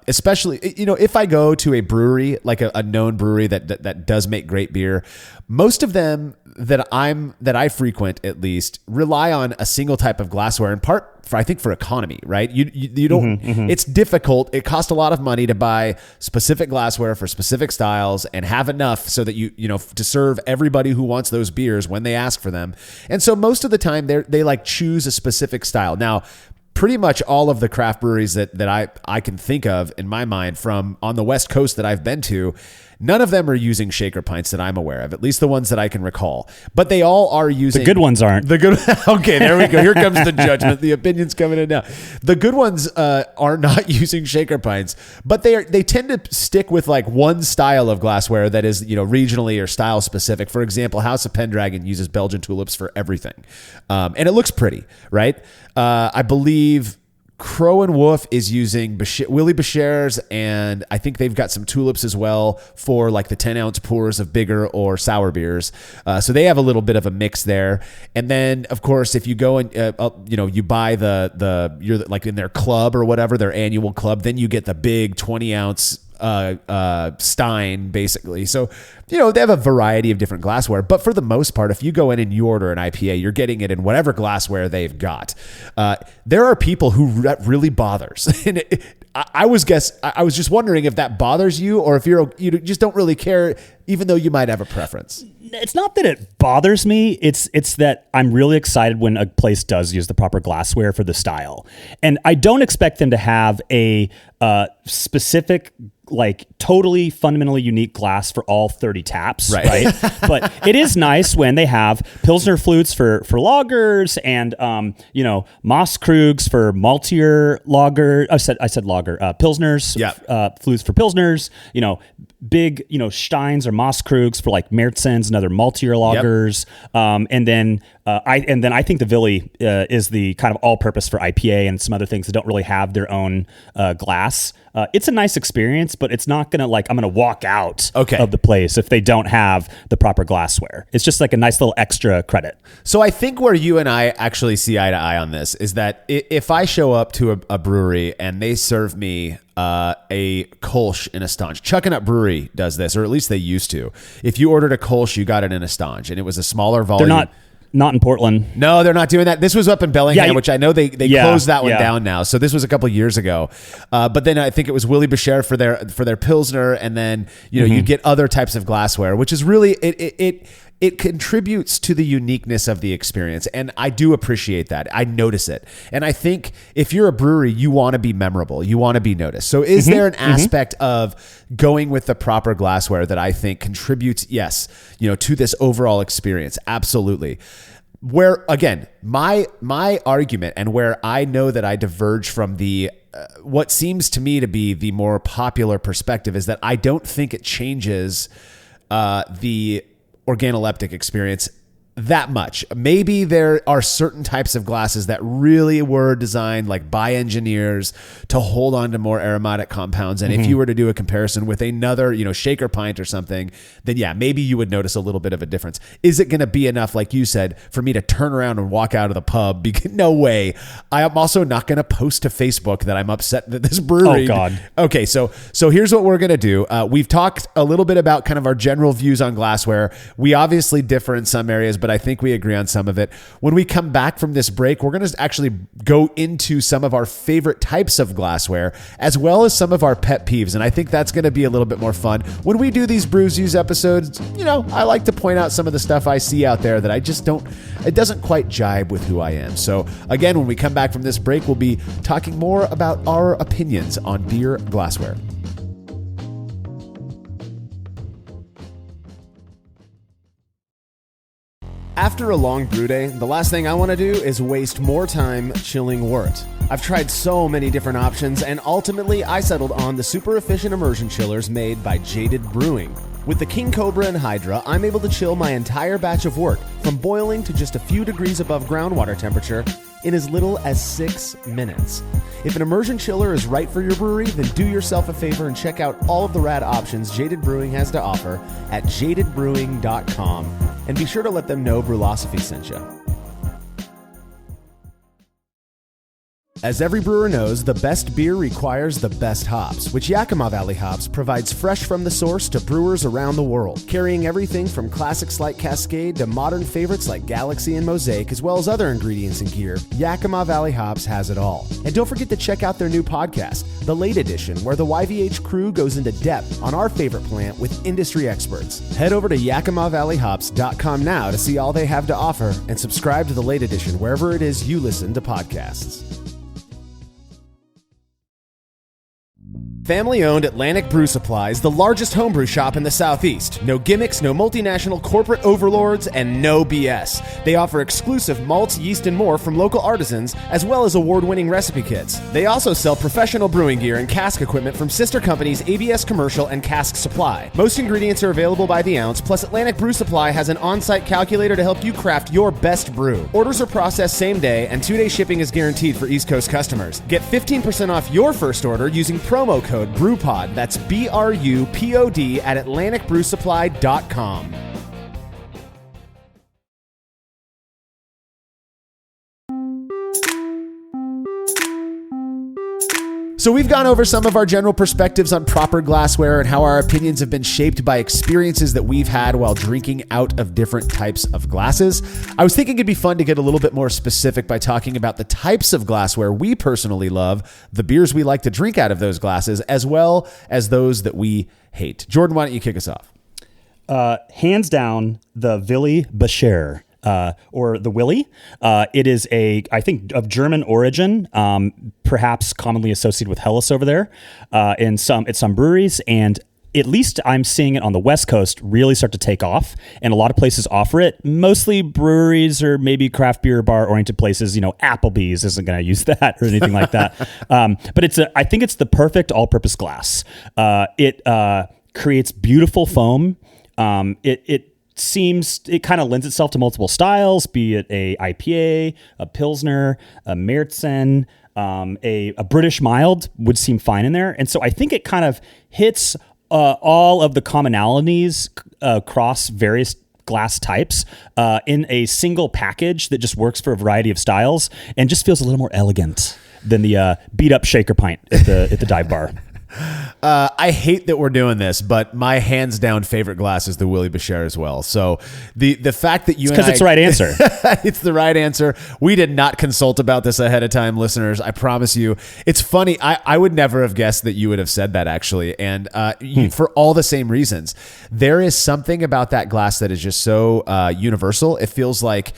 especially, if I go to a brewery, like a known brewery that does make great beer, most of them that I frequent at least rely on a single type of glassware, in part for economy, right? You don't, it's difficult. It costs a lot of money to buy specific glassware for specific styles and have enough so that to serve everybody who wants those beers when they ask for them. And so most of the time they like choose a specific style. Now, pretty much all of the craft breweries that I can think of in my mind from on the West Coast that I've been to, none of them are using shaker pints that I'm aware of, at least the ones that I can recall. But they all are using... The good ones aren't. Okay, there we go. Here comes the judgment. The opinion's coming in now. The good ones are not using shaker pints, but they tend to stick with like one style of glassware that is, regionally or style specific. For example, House of Pendragon uses Belgian tulips for everything. And it looks pretty, right? I believe Crow and Wolf is using Willy Becher's, and I think they've got some tulips as well for like the 10-ounce pours of bigger or sour beers. So they have a little bit of a mix there. And then, of course, if you go and you buy you're like in their club or whatever, their annual club, then you get the big 20-ounce stein, basically. So, they have a variety of different glassware, but for the most part, if you go in and you order an IPA, you're getting it in whatever glassware they've got. There are people who that really bothers. And I was just wondering if that bothers you, or if you just don't really care, even though you might have a preference. It's not that it bothers me. It's that I'm really excited when a place does use the proper glassware for the style. And I don't expect them to have a specific, like totally fundamentally unique glass for all 30 taps, right? But it is nice when they have Pilsner flutes for lagers and, Moss Krugs for maltier lager. I said lager, Pilsners, flutes for Pilsners, big, Steins or Moss Krugs for like Märzens and other maltier lagers. And then I think the Willy is the kind of all-purpose for IPA and some other things that don't really have their own glass. It's a nice experience, but it's not going to I'm going to walk out of the place if they don't have the proper glassware. It's just like a nice little extra credit. So I think where you and I actually see eye to eye on this is that if I show up to a brewery and they serve me a Kolsch in a Stange. Chuck and Up Brewery does this, or at least they used to. If you ordered a Kolsch, you got it in a Stange, and it was a smaller volume. They're not in Portland. No, they're not doing that. This was up in Bellingham, which I know they closed that one down now. So this was a couple years ago. But then I think it was Willy Becher for their Pilsner, and then you get other types of glassware, which is really it contributes to the uniqueness of the experience. And I do appreciate that. I notice it. And I think if you're a brewery, you want to be memorable. You want to be noticed. So is there an aspect of going with the proper glassware that I think contributes, to this overall experience? Absolutely. Where, again, my argument and where I know that I diverge from the what seems to me to be the more popular perspective is that I don't think it changes the organoleptic experience that much. Maybe there are certain types of glasses that really were designed like by engineers to hold on to more aromatic compounds. And if you were to do a comparison with another, shaker pint or something, then yeah, maybe you would notice a little bit of a difference. Is it going to be enough, like you said, for me to turn around and walk out of the pub? Because no way. I am also not going to post to Facebook that I'm upset that this brewery. Oh God. Okay. So here's what we're going to do. We've talked a little bit about kind of our general views on glassware. We obviously differ in some areas, but I think we agree on some of it. When we come back from this break, we're going to actually go into some of our favorite types of glassware, as well as some of our pet peeves. And I think that's going to be a little bit more fun. When we do these Brews Use episodes, I like to point out some of the stuff I see out there that I just it doesn't quite jibe with who I am. So again, when we come back from this break, we'll be talking more about our opinions on beer glassware. After a long brew day, the last thing I want to do is waste more time chilling wort. I've tried so many different options, and ultimately I settled on the super efficient immersion chillers made by Jaded Brewing. With the King Cobra and Hydra, I'm able to chill my entire batch of wort from boiling to just a few degrees above groundwater temperature in as little as 6 minutes. If an immersion chiller is right for your brewery, then do yourself a favor and check out all of the rad options Jaded Brewing has to offer at jadedbrewing.com. And be sure to let them know Brewlosophy sent you. As every brewer knows, the best beer requires the best hops, which Yakima Valley Hops provides fresh from the source to brewers around the world, carrying everything from classics like Cascade to modern favorites like Galaxy and Mosaic, as well as other ingredients and gear. Yakima Valley Hops has it all. And don't forget to check out their new podcast, The Late Edition, where the YVH crew goes into depth on our favorite plant with industry experts. Head over to YakimaValleyHops.com now to see all they have to offer and subscribe to The Late Edition wherever it is you listen to podcasts. Family-owned Atlantic Brew Supply is the largest homebrew shop in the Southeast. No gimmicks, no multinational corporate overlords, and no BS. They offer exclusive malts, yeast, and more from local artisans, as well as award-winning recipe kits. They also sell professional brewing gear and cask equipment from sister companies ABS Commercial and Cask Supply. Most ingredients are available by the ounce, plus Atlantic Brew Supply has an on-site calculator to help you craft your best brew. Orders are processed same day, and 2-day shipping is guaranteed for East Coast customers. Get 15% off your first order using promo code BREWPOD. That's BRUPOD at AtlanticBrewSupply.com. So we've gone over some of our general perspectives on proper glassware and how our opinions have been shaped by experiences that we've had while drinking out of different types of glasses. I was thinking it'd be fun to get a little bit more specific by talking about the types of glassware we personally love, the beers we like to drink out of those glasses, as well as those that we hate. Jordan, why don't you kick us off? Hands down, the Willi Becher. Or the Willi. It is I think, of German origin, perhaps commonly associated with Helles over there at some breweries. And at least I'm seeing it on the West Coast really start to take off. And a lot of places offer it, mostly breweries or maybe craft beer bar oriented places. Applebee's isn't going to use that or anything like that. But I think it's the perfect all-purpose glass. It creates beautiful foam. It kind of lends itself to multiple styles, be it a IPA, a Pilsner, a Märzen, a British mild would seem fine in there. And so I think it kind of hits all of the commonalities across various glass types in a single package that just works for a variety of styles and just feels a little more elegant than the beat up shaker pint at the dive bar. I hate that we're doing this, but my hands down favorite glass is the Willi Becher as well. So the fact that you because it's the right answer. It's the right answer. We did not consult about this ahead of time, listeners. I promise you. It's funny. I would never have guessed that you would have said that actually, and for all the same reasons. There is something about that glass that is just so universal. It feels like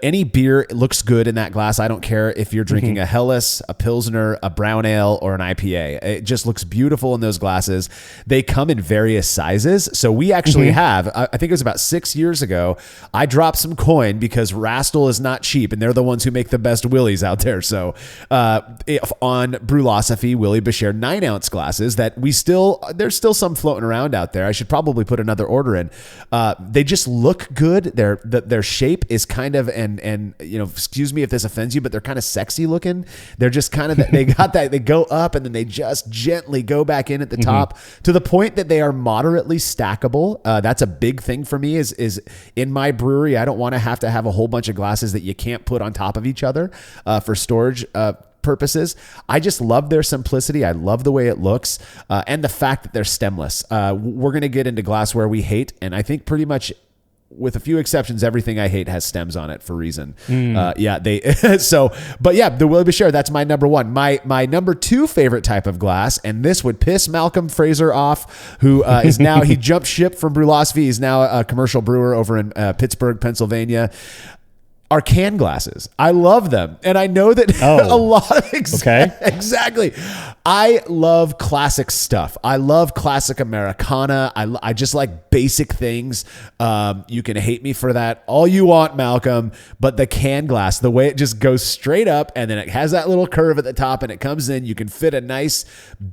any beer looks good in that glass. I don't care if you're drinking a Helles, a Pilsner, a brown ale, or an IPA. It just looks beautiful in in those glasses. They come in various sizes. So we actually have, I think it was about 6 years ago, I dropped some coin because Rastal is not cheap and they're the ones who make the best Willies out there. So on Brulosophy, Willie Bashir 9-ounce glasses that there's still some floating around out there. I should probably put another order in. They just look good. Their shape is kind of, and excuse me if this offends you, but they're kind of sexy looking. They're just kind of, they got that, they go up and then they just gently go back in at the top to the point that they are moderately stackable. That's a big thing for me is in my brewery, I don't want to have a whole bunch of glasses that you can't put on top of each other for storage purposes. I just love their simplicity. I love the way it looks and the fact that they're stemless. We're going to get into glassware we hate, and I think pretty much, with a few exceptions, everything I hate has stems on it for a reason. But yeah, the Willie Bashir, that's my number one. My number two favorite type of glass, and this would piss Malcolm Fraser off, who is now, he jumped ship from Brulosophy. He's now a commercial brewer over in Pittsburgh, Pennsylvania. Are can glasses. I love them. And I know that a lot. Exactly. I love classic stuff. I love classic Americana. I just like basic things. You can hate me for that all you want, Malcolm, but the can glass, the way it just goes straight up and then it has that little curve at the top and it comes in, you can fit a nice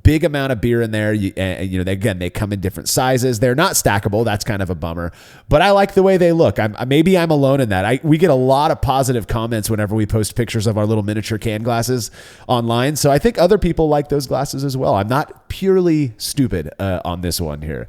big amount of beer in there. They come in different sizes. They're not stackable. That's kind of a bummer, but I like the way they look. Maybe I'm alone in that. We get a lot of positive comments whenever we post pictures of our little miniature can glasses online. So I think other people like those glasses as well. I'm not purely stupid on this one here.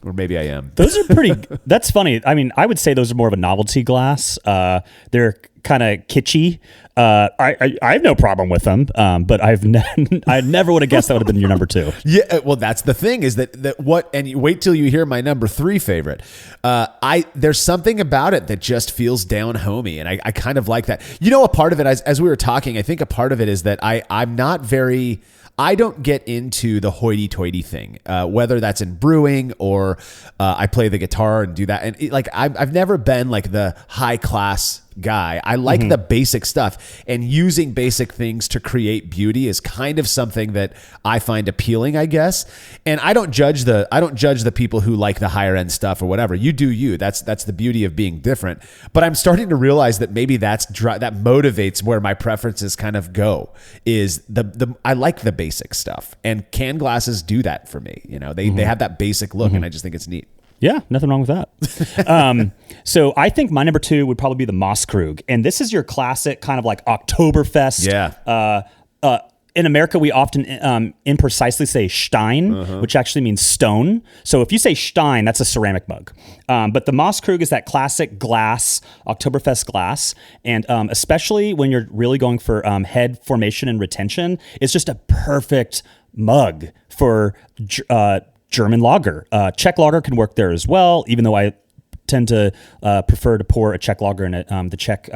Or maybe I am. Those are pretty, that's funny. I mean, I would say those are more of a novelty glass. They're kind of kitschy. I have no problem with them, but I never would have guessed that would have been your number two. Yeah, well, that's the thing is and you wait till you hear my number three favorite. There's something about it that just feels down homey, and I kind of like that. A part of it, as we were talking, I think a part of it is that I'm not very... I don't get into the hoity-toity thing, whether that's in brewing or I play the guitar and do that. And I've never been like the high-class guy. I like the basic stuff, and using basic things to create beauty is kind of something that I find appealing, I guess. And I don't judge the people who like the higher end stuff or whatever. You do you. That's the beauty of being different. But I'm starting to realize that maybe that motivates where my preferences kind of go. Is I like the basic stuff, and can glasses do that for me. They have that basic look, and I just think it's neat. Yeah, nothing wrong with that. So I think my number two would probably be the Mosskrug. And this is your classic kind of like Oktoberfest. Yeah. In America, we often imprecisely say Stein, which actually means stone. So if you say Stein, that's a ceramic mug. But the Mosskrug is that classic glass, Oktoberfest glass. And especially when you're really going for head formation and retention, it's just a perfect mug for German lager. Czech lager can work there as well, even though I tend to prefer to pour a Czech lager in the Czech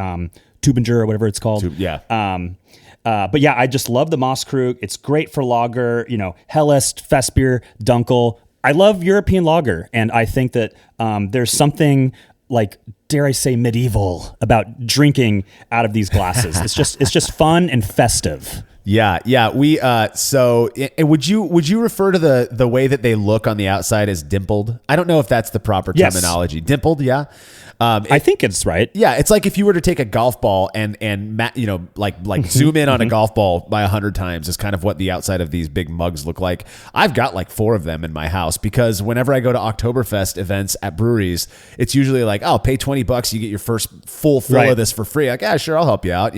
Tubinger or whatever it's called. But yeah, I just love the Mosskrug. It's great for lager, Hellest, Festbier, Dunkel. I love European lager, and I think that there's something like, dare I say, medieval about drinking out of these glasses. It's just fun and festive. Yeah. We so would you refer to the way that they look on the outside as dimpled? I don't know if that's the proper terminology. Yes. Dimpled, yeah. I think it's right. Yeah, it's like if you were to take a golf ball and zoom in on a golf ball by 100 times is kind of what the outside of these big mugs look like. I've got like 4 of them in my house because whenever I go to Oktoberfest events at breweries, it's usually like, oh, pay $20, you get your first full fill of this for free. Like, yeah, sure, I'll help you out.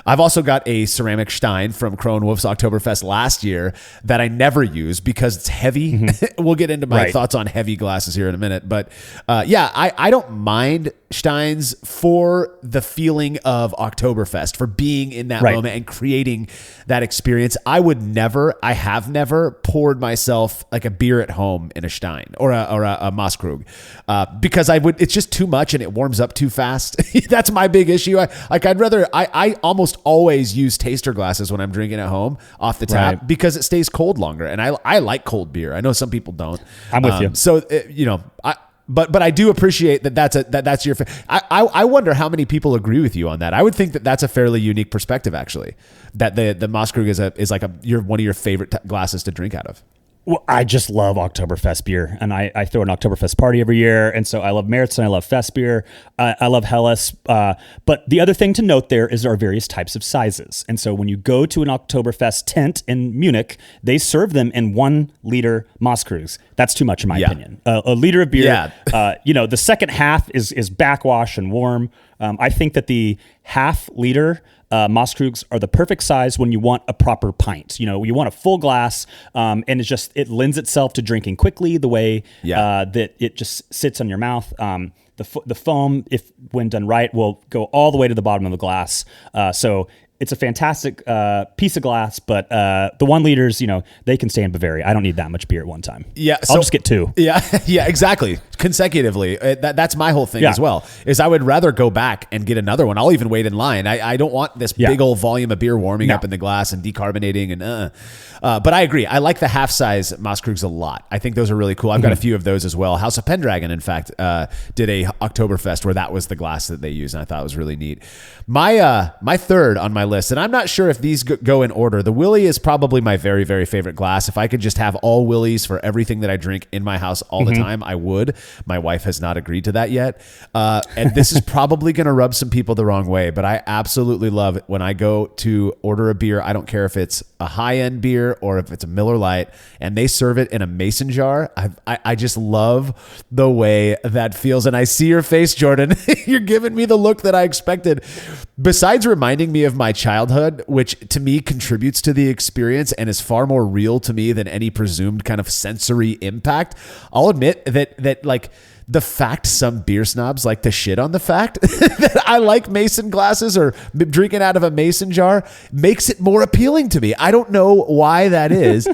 I've also got a ceramic Stein from Crown Wolf's Oktoberfest last year that I never use because it's heavy. We'll get into my thoughts on heavy glasses here in a minute, but I don't mind Steins for the feeling of Oktoberfest, for being in that moment and creating that experience. I have never poured myself like a beer at home in a Stein or a Mosskrug because it's just too much and it warms up too fast. That's my big issue. I almost always use taster glasses when I'm drinking at home off the tap because it stays cold longer. And I like cold beer. I know some people don't. I'm with you. So, But I do appreciate that's your. I wonder how many people agree with you on that. I would think that that's a fairly unique perspective, actually. That the Mosskrug is like one of your favorite glasses to drink out of. Well, I just love Oktoberfest beer, and I throw an Oktoberfest party every year, and so I love Märzen, I love Fest beer, I love Helles. But the other thing to note there is there are various types of sizes, and so when you go to an Oktoberfest tent in Munich, they serve them in 1 liter Moskrügs. That's too much in my opinion. A liter of beer, the second half is backwash and warm. I think that the half liter Moskrügs are the perfect size when you want a proper pint. You want a full glass, and it lends itself to drinking quickly the way that it just sits on your mouth. The foam, if when done right, will go all the way to the bottom of the glass. So it's a fantastic piece of glass, but the 1 liters, they can stay in Bavaria. I don't need that much beer at one time. Yeah, I'll just get 2. Yeah, exactly. Consecutively. That's my whole thing as well, is I would rather go back and get another one. I'll even wait in line. I don't want this big old volume of beer warming up in the glass and decarbonating but I agree. I like the half-size Moskrügs a lot. I think those are really cool. I've got a few of those as well. House of Pendragon, in fact, did a Oktoberfest where that was the glass that they used, and I thought it was really neat. My third on my list, and I'm not sure if these go in order. The Willy is probably my very, very favorite glass. If I could just have all Willys for everything that I drink in my house all the time, I would. My wife has not agreed to that yet. And this is probably going to rub some people the wrong way, but I absolutely love it when I go to order a beer. I don't care if it's a high-end beer or if it's a Miller Lite, and they serve it in a mason jar. I just love the way that feels. And I see your face, Jordan. You're giving me the look that I expected. Besides reminding me of my childhood, which to me contributes to the experience and is far more real to me than any presumed kind of sensory impact, I'll admit that like the fact some beer snobs like to shit on the fact that I like mason glasses or drinking out of a mason jar makes it more appealing to me. I don't know why that is,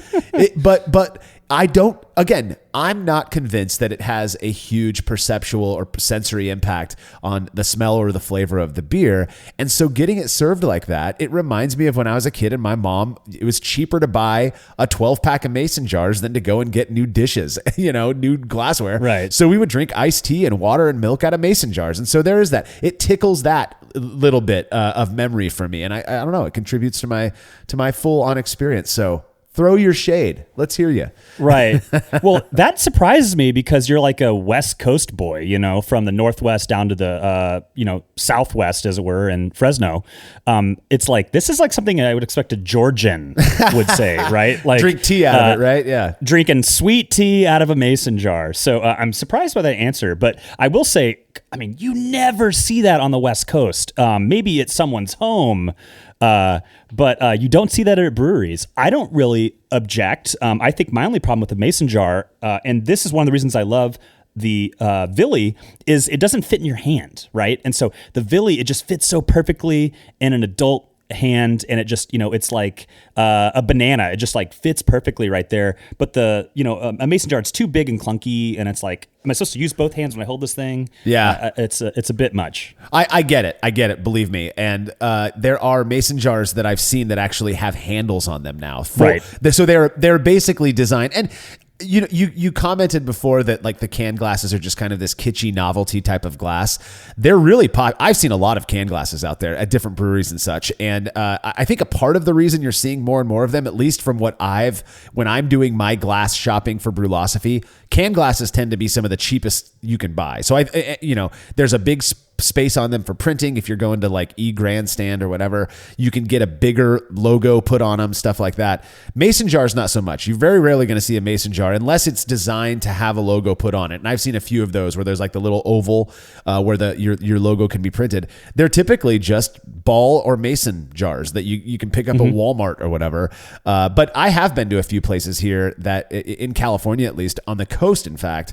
but I don't, again, I'm not convinced that it has a huge perceptual or sensory impact on the smell or the flavor of the beer. And so getting it served like that, it reminds me of when I was a kid and my mom, it was cheaper to buy a 12-pack of mason jars than to go and get new dishes, new glassware. Right. So we would drink iced tea and water and milk out of mason jars. And so there is that. It tickles that little bit of memory for me. And I don't know, it contributes to my full-on experience. So throw your shade. Let's hear you. Right. Well, that surprises me because you're like a West Coast boy, from the Northwest down to the, Southwest, as it were, in Fresno. It's like, this is like something I would expect a Georgian would say, right? Like drink tea out of it, right? Yeah. Drinking sweet tea out of a mason jar. So I'm surprised by that answer, but I will say, you never see that on the West Coast. Maybe it's someone's home, but you don't see that at breweries. I don't really object. I think my only problem with the mason jar, and this is one of the reasons I love the Willy, is it doesn't fit in your hand, right? And so the Willy, it just fits so perfectly in an adult hand, and it just, it's like a banana. It just like fits perfectly right there. But the, a mason jar, it's too big and clunky, and it's like, am I supposed to use both hands when I hold this thing? Yeah. It's a bit much. I get it. Believe me. And there are mason jars that I've seen that actually have handles on them now. Right. So they're basically designed, and you commented before that like the canned glasses are just kind of this kitschy novelty type of glass. They're really I've seen a lot of canned glasses out there at different breweries and such. And I think a part of the reason you're seeing more and more of them, at least from what when I'm doing my glass shopping for Brewlosophy, canned glasses tend to be some of the cheapest you can buy. So there's a big space on them for printing. If you're going to like Grandstand or whatever, you can get a bigger logo put on them, stuff like that. Mason jars, not so much. You're very rarely going to see a mason jar unless it's designed to have a logo put on it. And I've seen a few of those where there's like the little oval where your logo can be printed. They're typically just ball or mason jars that you can pick up at Walmart or whatever. But I have been to a few places here that in California, at least on the coast, in fact,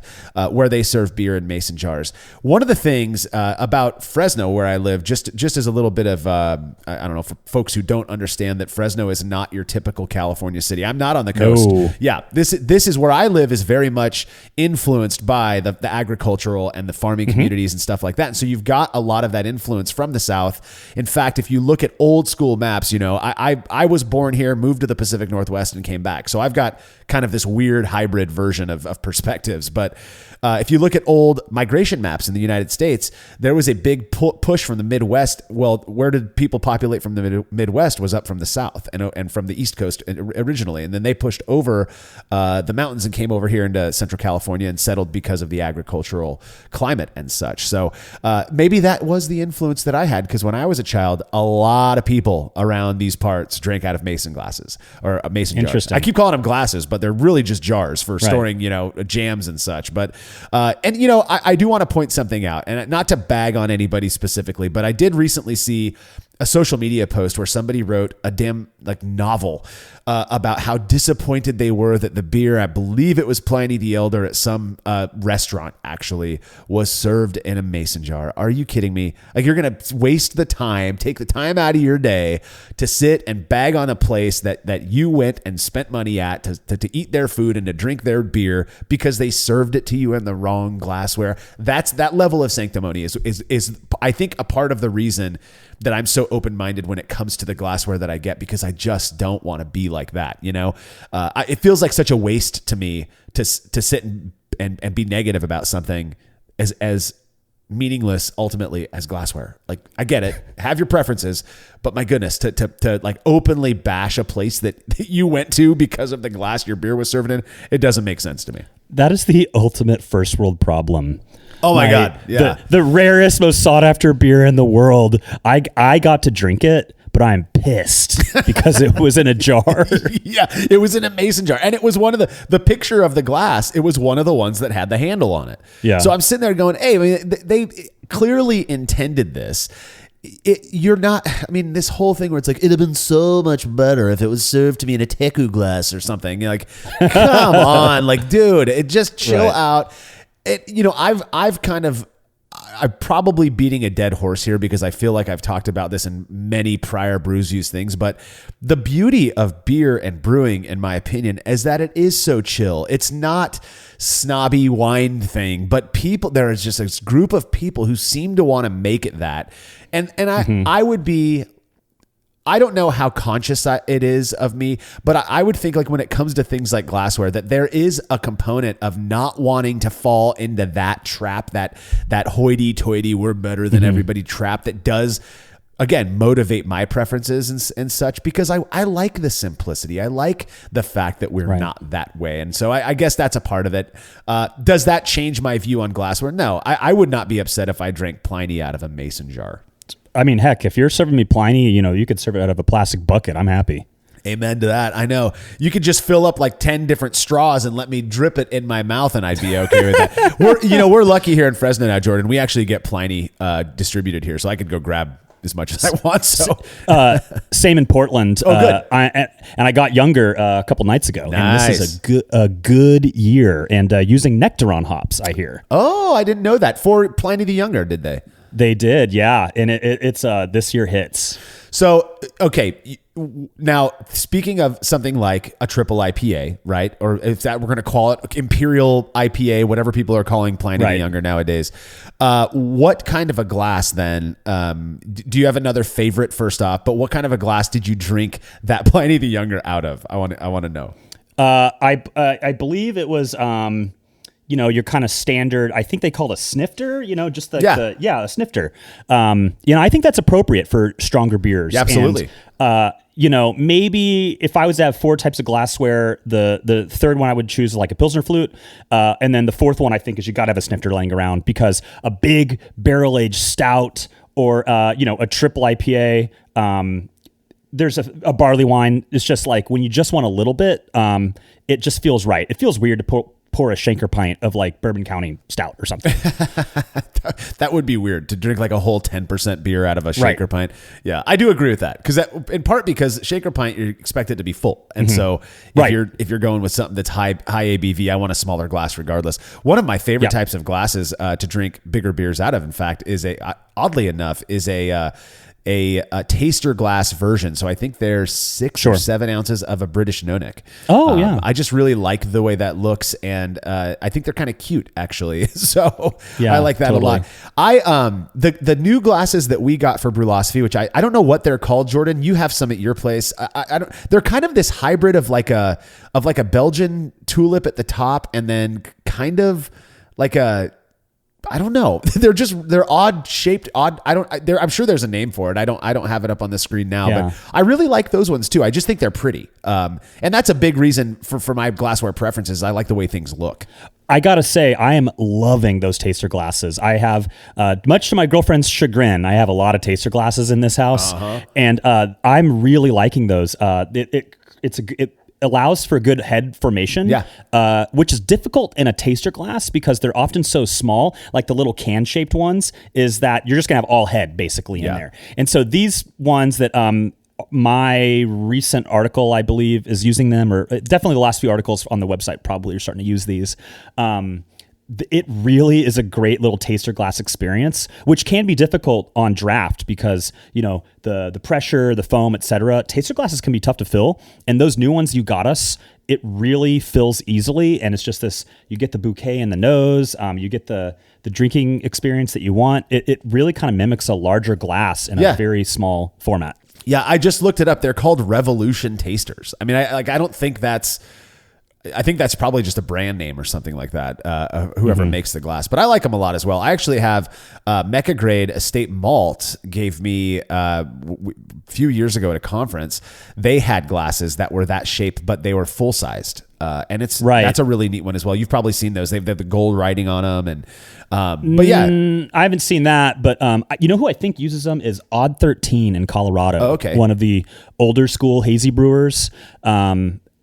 where they serve beer in mason jars. One of the things about Fresno, where I live, just as a little bit of, I don't know, for folks who don't understand that Fresno is not your typical California city. I'm not on the coast. No. Yeah, this is where I live is very much influenced by the agricultural and the farming communities and stuff like that. And so you've got a lot of that influence from the South. In fact, if you look at old school maps, I was born here, moved to the Pacific Northwest and came back. So I've got kind of this weird hybrid version of perspectives. But if you look at old migration maps in the United States, there was was a big push from the Midwest. Well, where did people populate from the Midwest was up from the South and from the East Coast originally. And then they pushed over the mountains and came over here into Central California and settled because of the agricultural climate and such. So maybe that was the influence that I had, because when I was a child, a lot of people around these parts drank out of mason glasses or mason jars. Interesting. I keep calling them glasses, but they're really just jars for storing, jams and such. But, I do want to point something out, and not to bag on anybody specifically, but I did recently see a social media post where somebody wrote a damn novel about how disappointed they were that the beer, I believe it was Pliny the Elder at some restaurant actually, was served in a mason jar. Are you kidding me? Like, you're going to waste the time, take the time out of your day to sit and bag on a place that you went and spent money at to eat their food and to drink their beer because they served it to you in the wrong glassware. That level of sanctimony is I think a part of the reason that I'm so open-minded when it comes to the glassware that I get, because I just don't want to be like that. It feels like such a waste to me to sit and be negative about something as meaningless ultimately as glassware. Like, I get it, have your preferences, but my goodness, to like openly bash a place that you went to because of the glass your beer was served in, it doesn't make sense to me. That is the ultimate first world problem. Oh my God. Yeah. The rarest, most sought after beer in the world. I got to drink it, but I'm pissed because it was in a jar. Yeah, it was in a mason jar. And it was one of the picture of the glass, it was one of the ones that had the handle on it. Yeah. So I'm sitting there going, hey, I mean, they clearly intended this. This whole thing where it's like, it'd have been so much better if it was served to me in a teku glass or something. You're like, come on, like, dude, just chill out. I'm probably beating a dead horse here because I feel like I've talked about this in many prior Brews Use things, but the beauty of beer and brewing, in my opinion, is that it is so chill. It's not snobby wine thing, but there is just this group of people who seem to want to make it that. And I don't know how conscious it is of me, but I would think, like, when it comes to things like glassware, that there is a component of not wanting to fall into that trap, that hoity-toity, we're better than everybody trap that does, again, motivate my preferences and such, because I like the simplicity. I like the fact that we're not that way. And so I guess that's a part of it. Does that change my view on glassware? No, I would not be upset if I drank Pliny out of a mason jar. I mean, heck, if you're serving me Pliny, you could serve it out of a plastic bucket. I'm happy. Amen to that. I know. You could just fill up like 10 different straws and let me drip it in my mouth, and I'd be okay with that. We're lucky here in Fresno now, Jordan. We actually get Pliny distributed here, so I could go grab as much as I want. So same in Portland. Oh, good. I got younger a couple nights ago. Nice. And this is a good year. And using Nectaron hops, I hear. Oh, I didn't know that. For Pliny the Younger, did they? They did, yeah. And it's this year hits. So, okay. Now, speaking of something like a triple IPA, right? Or if that we're going to call it Imperial IPA, whatever people are calling Pliny the Younger nowadays. What kind of a glass then? Do you have another favorite first off? But what kind of a glass did you drink that Pliny the Younger out of? I want to know. I believe it was your kind of standard, I think they call it a snifter, just a snifter. I think that's appropriate for stronger beers. Yeah, absolutely. And, maybe if I was to have 4 types of glassware, the third one I would choose like a Pilsner flute. And then the fourth one I think is you got to have a snifter laying around, because a big barrel-aged stout or, a triple IPA, there's a barley wine. It's just like when you just want a little bit, it just feels right. It feels weird to pour a Shanker pint of like Bourbon County stout or something. That would be weird to drink like a whole 10% beer out of a Shaker pint. Yeah, I do agree with that, in part because Shaker pint, you expect it to be full, and so if you're going with something that's high ABV, I want a smaller glass regardless. One of my favorite types of glasses to drink bigger beers out of, in fact, is oddly enough a taster glass version. So I think there's 6 or 7 ounces of a British Nonic. Oh, yeah. I just really like the way that looks, and I think they're kind of cute, actually. So I like that a lot. The new glasses that we got for Brulosophy, which I don't know what they're called, Jordan. You have some at your place. I don't. They're kind of this hybrid of like a Belgian tulip at the top, and then kind of like a I don't know. They're odd shaped, odd. I'm sure there's a name for it. I don't have it up on the screen now, Yeah. but I really like those ones too. I just think they're pretty. And that's a big reason for my glassware preferences. I like the way things look. I gotta say, I am loving those taster glasses. I have, much to my girlfriend's chagrin, I have a lot of taster glasses in this house, and I'm really liking those. It allows for good head formation, which is difficult in a taster glass because they're often so small, like the little can-shaped ones, is that you're just gonna have all head basically in there. And so these ones that my recent article, I believe, is using them, or definitely the last few articles on the website probably are starting to use these. It really is a great little taster glass experience, which can be difficult on draft because, you know, the pressure, the foam, etc. Taster glasses can be tough to fill, and those new ones you got us, it really fills easily, and it's just this, you get the bouquet in the nose, you get the drinking experience that you want. It really kind of mimics a larger glass in a very small format. Yeah, I just looked it up. They're called Revolution Tasters. I mean, I don't think that's... I think that's probably just a brand name or something like that, whoever makes the glass. But I like them a lot as well. I actually have Mecha Grade Estate Malt gave me a few years ago at a conference. They had glasses that were that shape, but they were full-sized. And that's a really neat one as well. You've probably seen those. They've the gold writing on them. And but yeah. I haven't seen that, but you know who I think uses them is Odd 13 in Colorado. Oh, okay. One of the older school hazy brewers.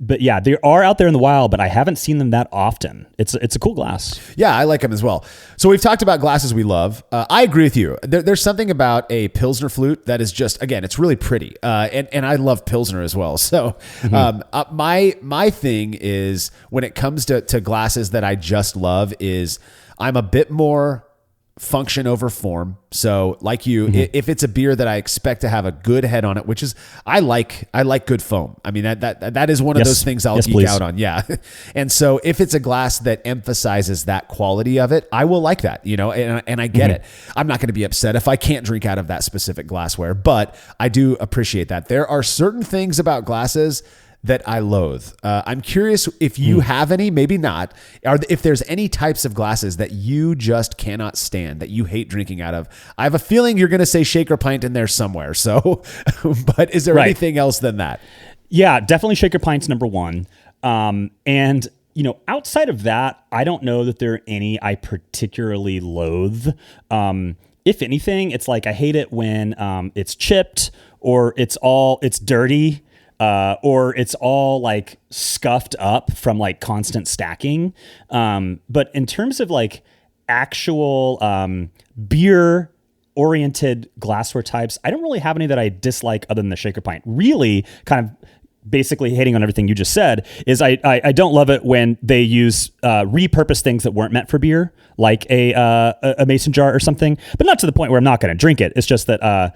But yeah, they are out there in the wild, but I haven't seen them that often. It's a cool glass. Yeah, I like them as well. So we've talked about glasses we love. I agree with you. There's something about a Pilsner flute that is just, again, it's really pretty. And I love Pilsner as well. So my thing is when it comes to glasses that I just love is I'm a bit more function over form. So like you, if it's a beer that I expect to have a good head on it, which is, I like good foam. I mean, that is one of those things I'll geek out on. Yeah. And so if it's a glass that emphasizes that quality of it, I will like that, you know, and I get it. I'm not going to be upset if I can't drink out of that specific glassware, but I do appreciate that. There are certain things about glasses that I loathe. I'm curious if you have any, maybe not, or if there's any types of glasses that you just cannot stand, that you hate drinking out of. I have a feeling you're going to say shaker pint in there somewhere. So, but is there anything else than that? Yeah, definitely shaker pint's number one. And you know, outside of that, I don't know that there are any I particularly loathe. If anything, it's like I hate it when it's chipped or it's dirty. Or it's all like scuffed up from like constant stacking. But in terms of like actual beer oriented glassware types, I don't really have any that I dislike other than the shaker pint. Really kind of basically hitting on everything you just said is I don't love it when they use repurpose things that weren't meant for beer, like a mason jar or something, but not to the point where I'm not going to drink it. It's just that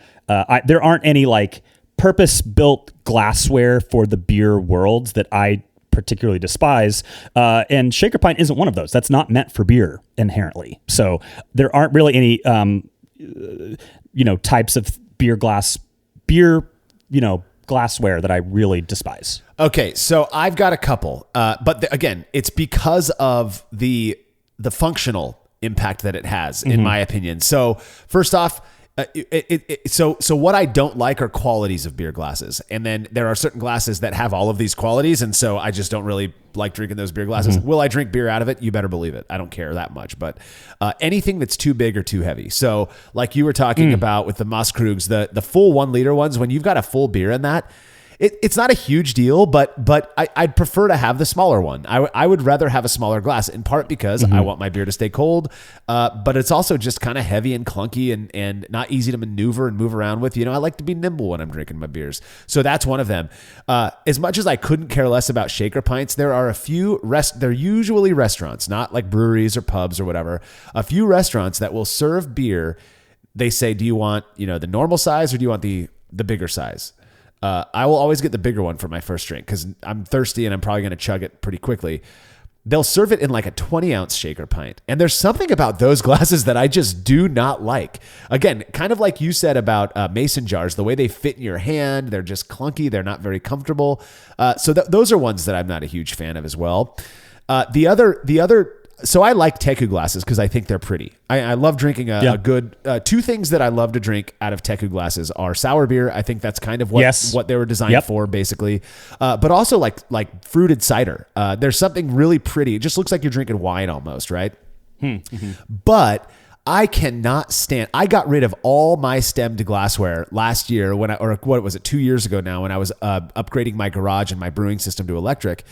there aren't any like purpose-built glassware for the beer world that I particularly despise. And shaker pint isn't one of those. That's not meant for beer inherently. So there aren't really any, types of glassware that I really despise. Okay, so I've got a couple, but again, it's because of the functional impact that it has, in my opinion. So first off, so what I don't like are qualities of beer glasses, and then there are certain glasses that have all of these qualities, and so I just don't really like drinking those beer glasses. Will I drink beer out of it? You better believe it. I don't care that much, but anything that's too big or too heavy. So like you were talking about with the Moskrugs, the full 1 liter ones, when you've got a full beer in that, it's not a huge deal, but I'd prefer to have the smaller one. I would rather have a smaller glass, in part because I want my beer to stay cold, but it's also just kind of heavy and clunky and not easy to maneuver and move around with. You know, I like to be nimble when I'm drinking my beers. So that's one of them. As much as I couldn't care less about shaker pints, there are a few, they're usually restaurants, not like breweries or pubs or whatever, a few restaurants that will serve beer. They say, do you want, the normal size or do you want the bigger size? I will always get the bigger one for my first drink because I'm thirsty and I'm probably going to chug it pretty quickly. They'll serve it in like a 20-ounce shaker pint. And there's something about those glasses that I just do not like. Again, kind of like you said about mason jars, the way they fit in your hand, they're just clunky. They're not very comfortable. So those are ones that I'm not a huge fan of as well. The other So I like teku glasses because I think they're pretty. I love drinking a good, two things that I love to drink out of teku glasses are sour beer. I think that's kind of what they were designed for, basically. But also like fruited cider. There's something really pretty. It just looks like you're drinking wine almost, right? Mm-hmm. But I cannot stand. I got rid of all my stemmed glassware last year or what was it, 2 years ago now, when I was upgrading my garage and my brewing system to electric.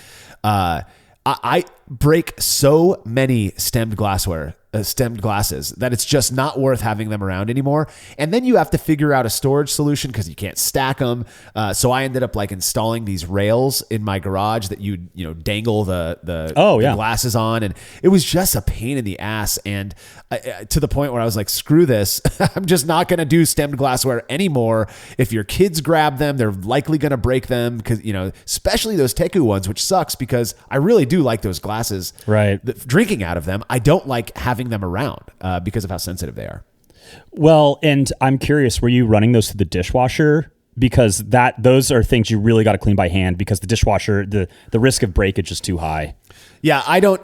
I break so many stemmed glasses that it's just not worth having them around anymore. And then you have to figure out a storage solution because you can't stack them. So I ended up like installing these rails in my garage that you dangle the glasses on, and it was just a pain in the ass. And to the point where I was like, screw this, I'm just not going to do stemmed glassware anymore. If your kids grab them, they're likely going to break them because especially those teku ones, which sucks because I really do like those glasses. Right, drinking out of them, I don't like having them around because of how sensitive they are. Well, and I'm curious, were you running those through the dishwasher? Because those are things you really got to clean by hand because the dishwasher, the risk of breakage is too high. Yeah, I don't.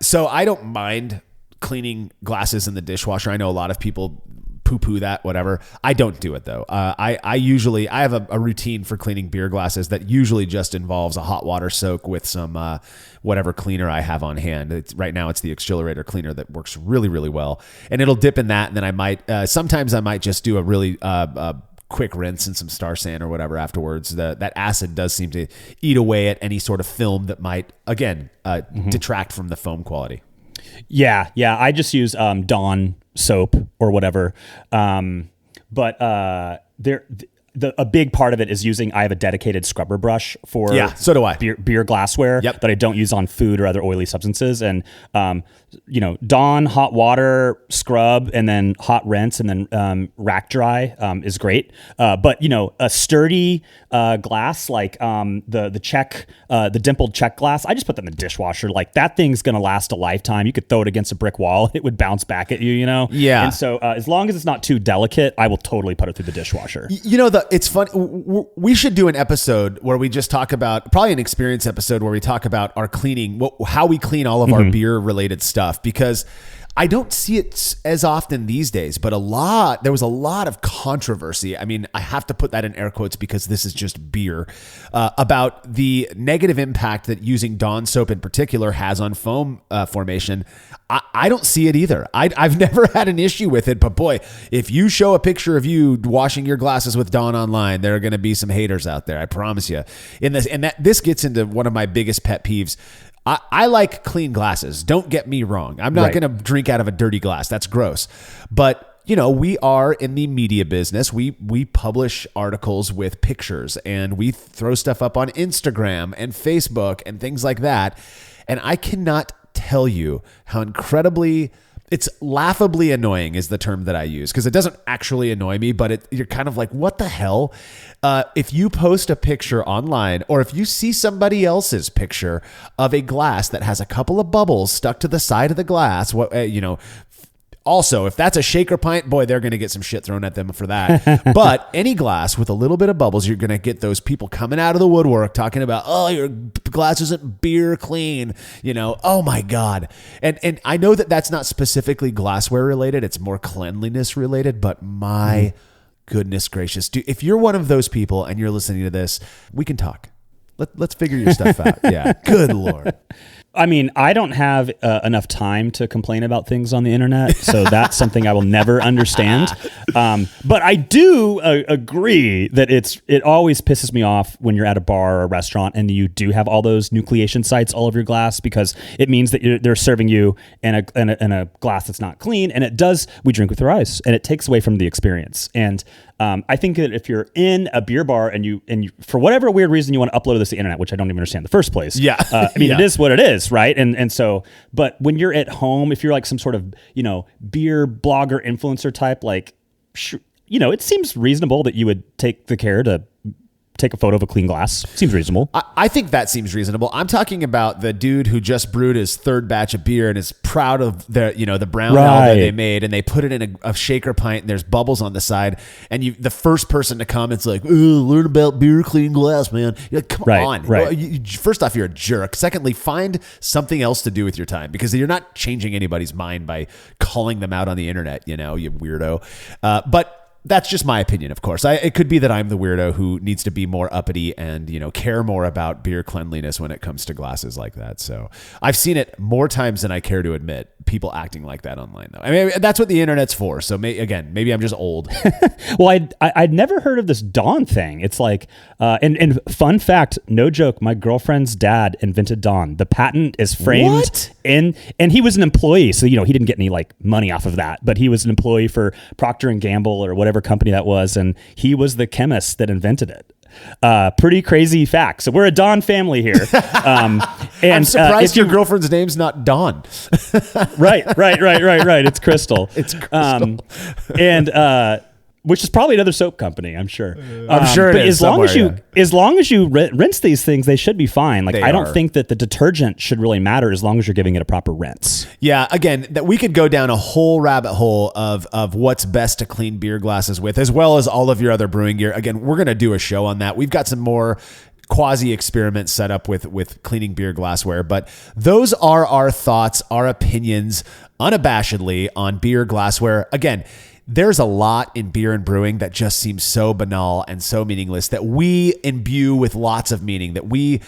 So I don't mind cleaning glasses in the dishwasher. I know a lot of people poo-poo that, whatever. I don't do it though. I have a routine for cleaning beer glasses that usually just involves a hot water soak with some whatever cleaner I have on hand. Right now it's the Accelerator cleaner that works really, really well. And it'll dip in that, and then I might sometimes I might just do a really quick rinse and some Star San or whatever afterwards. That acid does seem to eat away at any sort of film that might, again, detract from the foam quality. Yeah. I just use Dawn soap or whatever. But a big part of it is I have a dedicated scrubber brush for so do I. beer glassware that I don't use on food or other oily substances. And, Dawn hot water scrub and then hot rinse and then rack dry is great. But a sturdy glass like the dimpled Czech glass, I just put that in the dishwasher. Like that thing's going to last a lifetime. You could throw it against a brick wall. It would bounce back at you, Yeah. And so as long as it's not too delicate, I will totally put it through the dishwasher. It's fun. We should do an episode where we just talk about, probably an experience episode where we talk about our cleaning, how we clean all of our beer related stuff, because I don't see it as often these days, but there was a lot of controversy. I mean, I have to put that in air quotes because this is just beer, about the negative impact that using Dawn soap in particular has on foam formation. I don't see it either. I've never had an issue with it, but boy, if you show a picture of you washing your glasses with Dawn online, there are going to be some haters out there. I promise you. This gets into one of my biggest pet peeves. I like clean glasses. Don't get me wrong. I'm not going to drink out of a dirty glass. That's gross. But, we are in the media business. We publish articles with pictures and we throw stuff up on Instagram and Facebook and things like that. And I cannot tell you how it's laughably annoying is the term that I use, because it doesn't actually annoy me, but you're kind of like, what the hell? If you post a picture online, or if you see somebody else's picture of a glass that has a couple of bubbles stuck to the side of the glass, also, if that's a shaker pint, boy, they're going to get some shit thrown at them for that. But any glass with a little bit of bubbles, you're going to get those people coming out of the woodwork talking about, oh, your glass isn't beer clean. Oh my God. And I know that that's not specifically glassware related. It's more cleanliness related, but my goodness gracious. If you're one of those people and you're listening to this, we can talk. Let's figure your stuff out. Yeah. Good Lord. I mean, I don't have enough time to complain about things on the internet, so that's something I will never understand. But I do agree that it always pisses me off when you're at a bar or a restaurant and you do have all those nucleation sites all over your glass, because it means that they're serving you in a glass that's not clean, and we drink with our eyes, and it takes away from the experience. And I think that if you're in a beer bar and you for whatever weird reason you want to upload this to the internet, which I don't even understand in the first place. Yeah. It is what it is, right? And so, but when you're at home, if you're like some sort of, beer blogger influencer type, like, it seems reasonable that you would take the care to take a photo of a clean glass. Seems reasonable. I think that seems reasonable. I'm talking about the dude who just brewed his third batch of beer and is proud of the brown ale that they made, and they put it in a shaker pint and there's bubbles on the side, and the first person to comment's like, learn about beer, clean glass, man. You're like, come on. Right. First off, you're a jerk. Secondly, find something else to do with your time, because you're not changing anybody's mind by calling them out on the internet, you weirdo. But that's just my opinion, of course. It could be that I'm the weirdo who needs to be more uppity and, care more about beer cleanliness when it comes to glasses like that. So I've seen it more times than I care to admit, people acting like that online, though. I mean, that's what the internet's for. So maybe I'm just old. Well, I'd never heard of this Dawn thing. It's like, and fun fact, no joke, my girlfriend's dad invented Dawn. The patent is framed and he was an employee. So, he didn't get any like money off of that, but he was an employee for Procter and Gamble or whatever company that was. And he was the chemist that invented it. Pretty crazy fact. So we're a Dawn family here. And I'm surprised your girlfriend's name's not Dawn. Right. It's Crystal. It's Crystal. And which is probably another soap company, I'm sure. I'm sure it but is. As long as you rinse these things, they should be fine. Like I don't think that the detergent should really matter as long as you're giving it a proper rinse. Yeah, again, that we could go down a whole rabbit hole of what's best to clean beer glasses with, as well as all of your other brewing gear. Again, we're going to do a show on that. We've got some more quasi experiments set up with cleaning beer glassware, but those are our thoughts, our opinions, unabashedly, on beer glassware. Again, there's a lot in beer and brewing that just seems so banal and so meaningless that we imbue with lots of meaning, that we,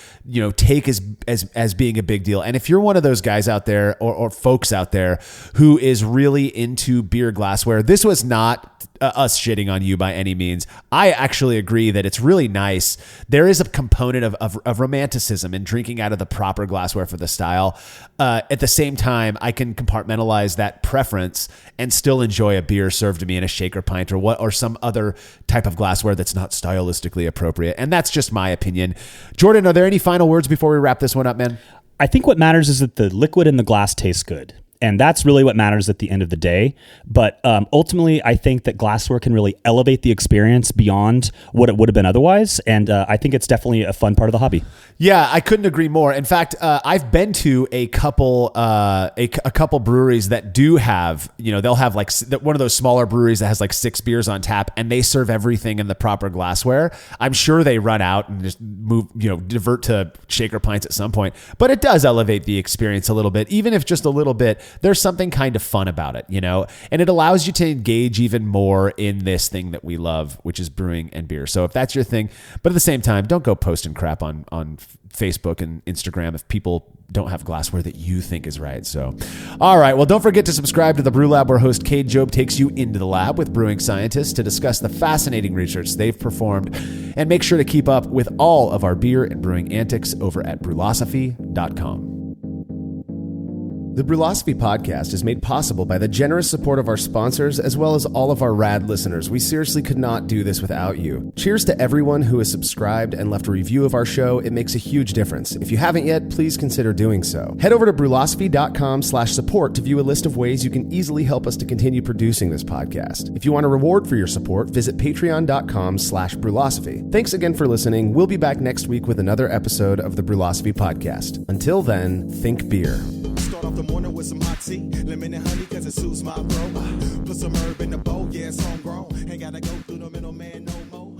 take as being a big deal. And if you're one of those guys out there or folks out there who is really into beer glassware, this was not us shitting on you by any means. I actually agree that it's really nice. There is a component of romanticism in drinking out of the proper glassware for the style. At the same time, I can compartmentalize that preference and still enjoy a beer served to me in a shaker pint or some other type of glassware that's not stylistically appropriate. And that's just my opinion. Jordan, are there any final words before we wrap this one up, man? I think what matters is that the liquid in the glass tastes good. And that's really what matters at the end of the day. But ultimately, I think that glassware can really elevate the experience beyond what it would have been otherwise. And I think it's definitely a fun part of the hobby. Yeah, I couldn't agree more. In fact, I've been to a couple breweries that do have, they'll have like one of those smaller breweries that has like 6 beers on tap, and they serve everything in the proper glassware. I'm sure they run out and just divert to shaker pints at some point, but it does elevate the experience a little bit, even if just a little bit. There's something kind of fun about it, and it allows you to engage even more in this thing that we love, which is brewing and beer. So if that's your thing, but at the same time, don't go posting crap on Facebook and Instagram if people don't have glassware that you think is right. So, all right. Well, don't forget to subscribe to the Brew Lab, where host Cade Job takes you into the lab with brewing scientists to discuss the fascinating research they've performed. And make sure to keep up with all of our beer and brewing antics over at brewlosophy.com. The Brewlosophy podcast is made possible by the generous support of our sponsors, as well as all of our rad listeners. We seriously could not do this without you. Cheers to everyone who has subscribed and left a review of our show. It makes a huge difference. If you haven't yet, please consider doing so. Head over to brewlosophy.com/support to view a list of ways you can easily help us to continue producing this podcast. If you want a reward for your support, visit patreon.com/brewlosophy. Thanks again for listening. We'll be back next week with another episode of the Brewlosophy podcast. Until then, think beer. Start off the morning with some hot tea, lemon and honey, cause it suits my bro. Put some herb in the bowl, yeah, it's homegrown. Ain't gotta go through the middleman no more.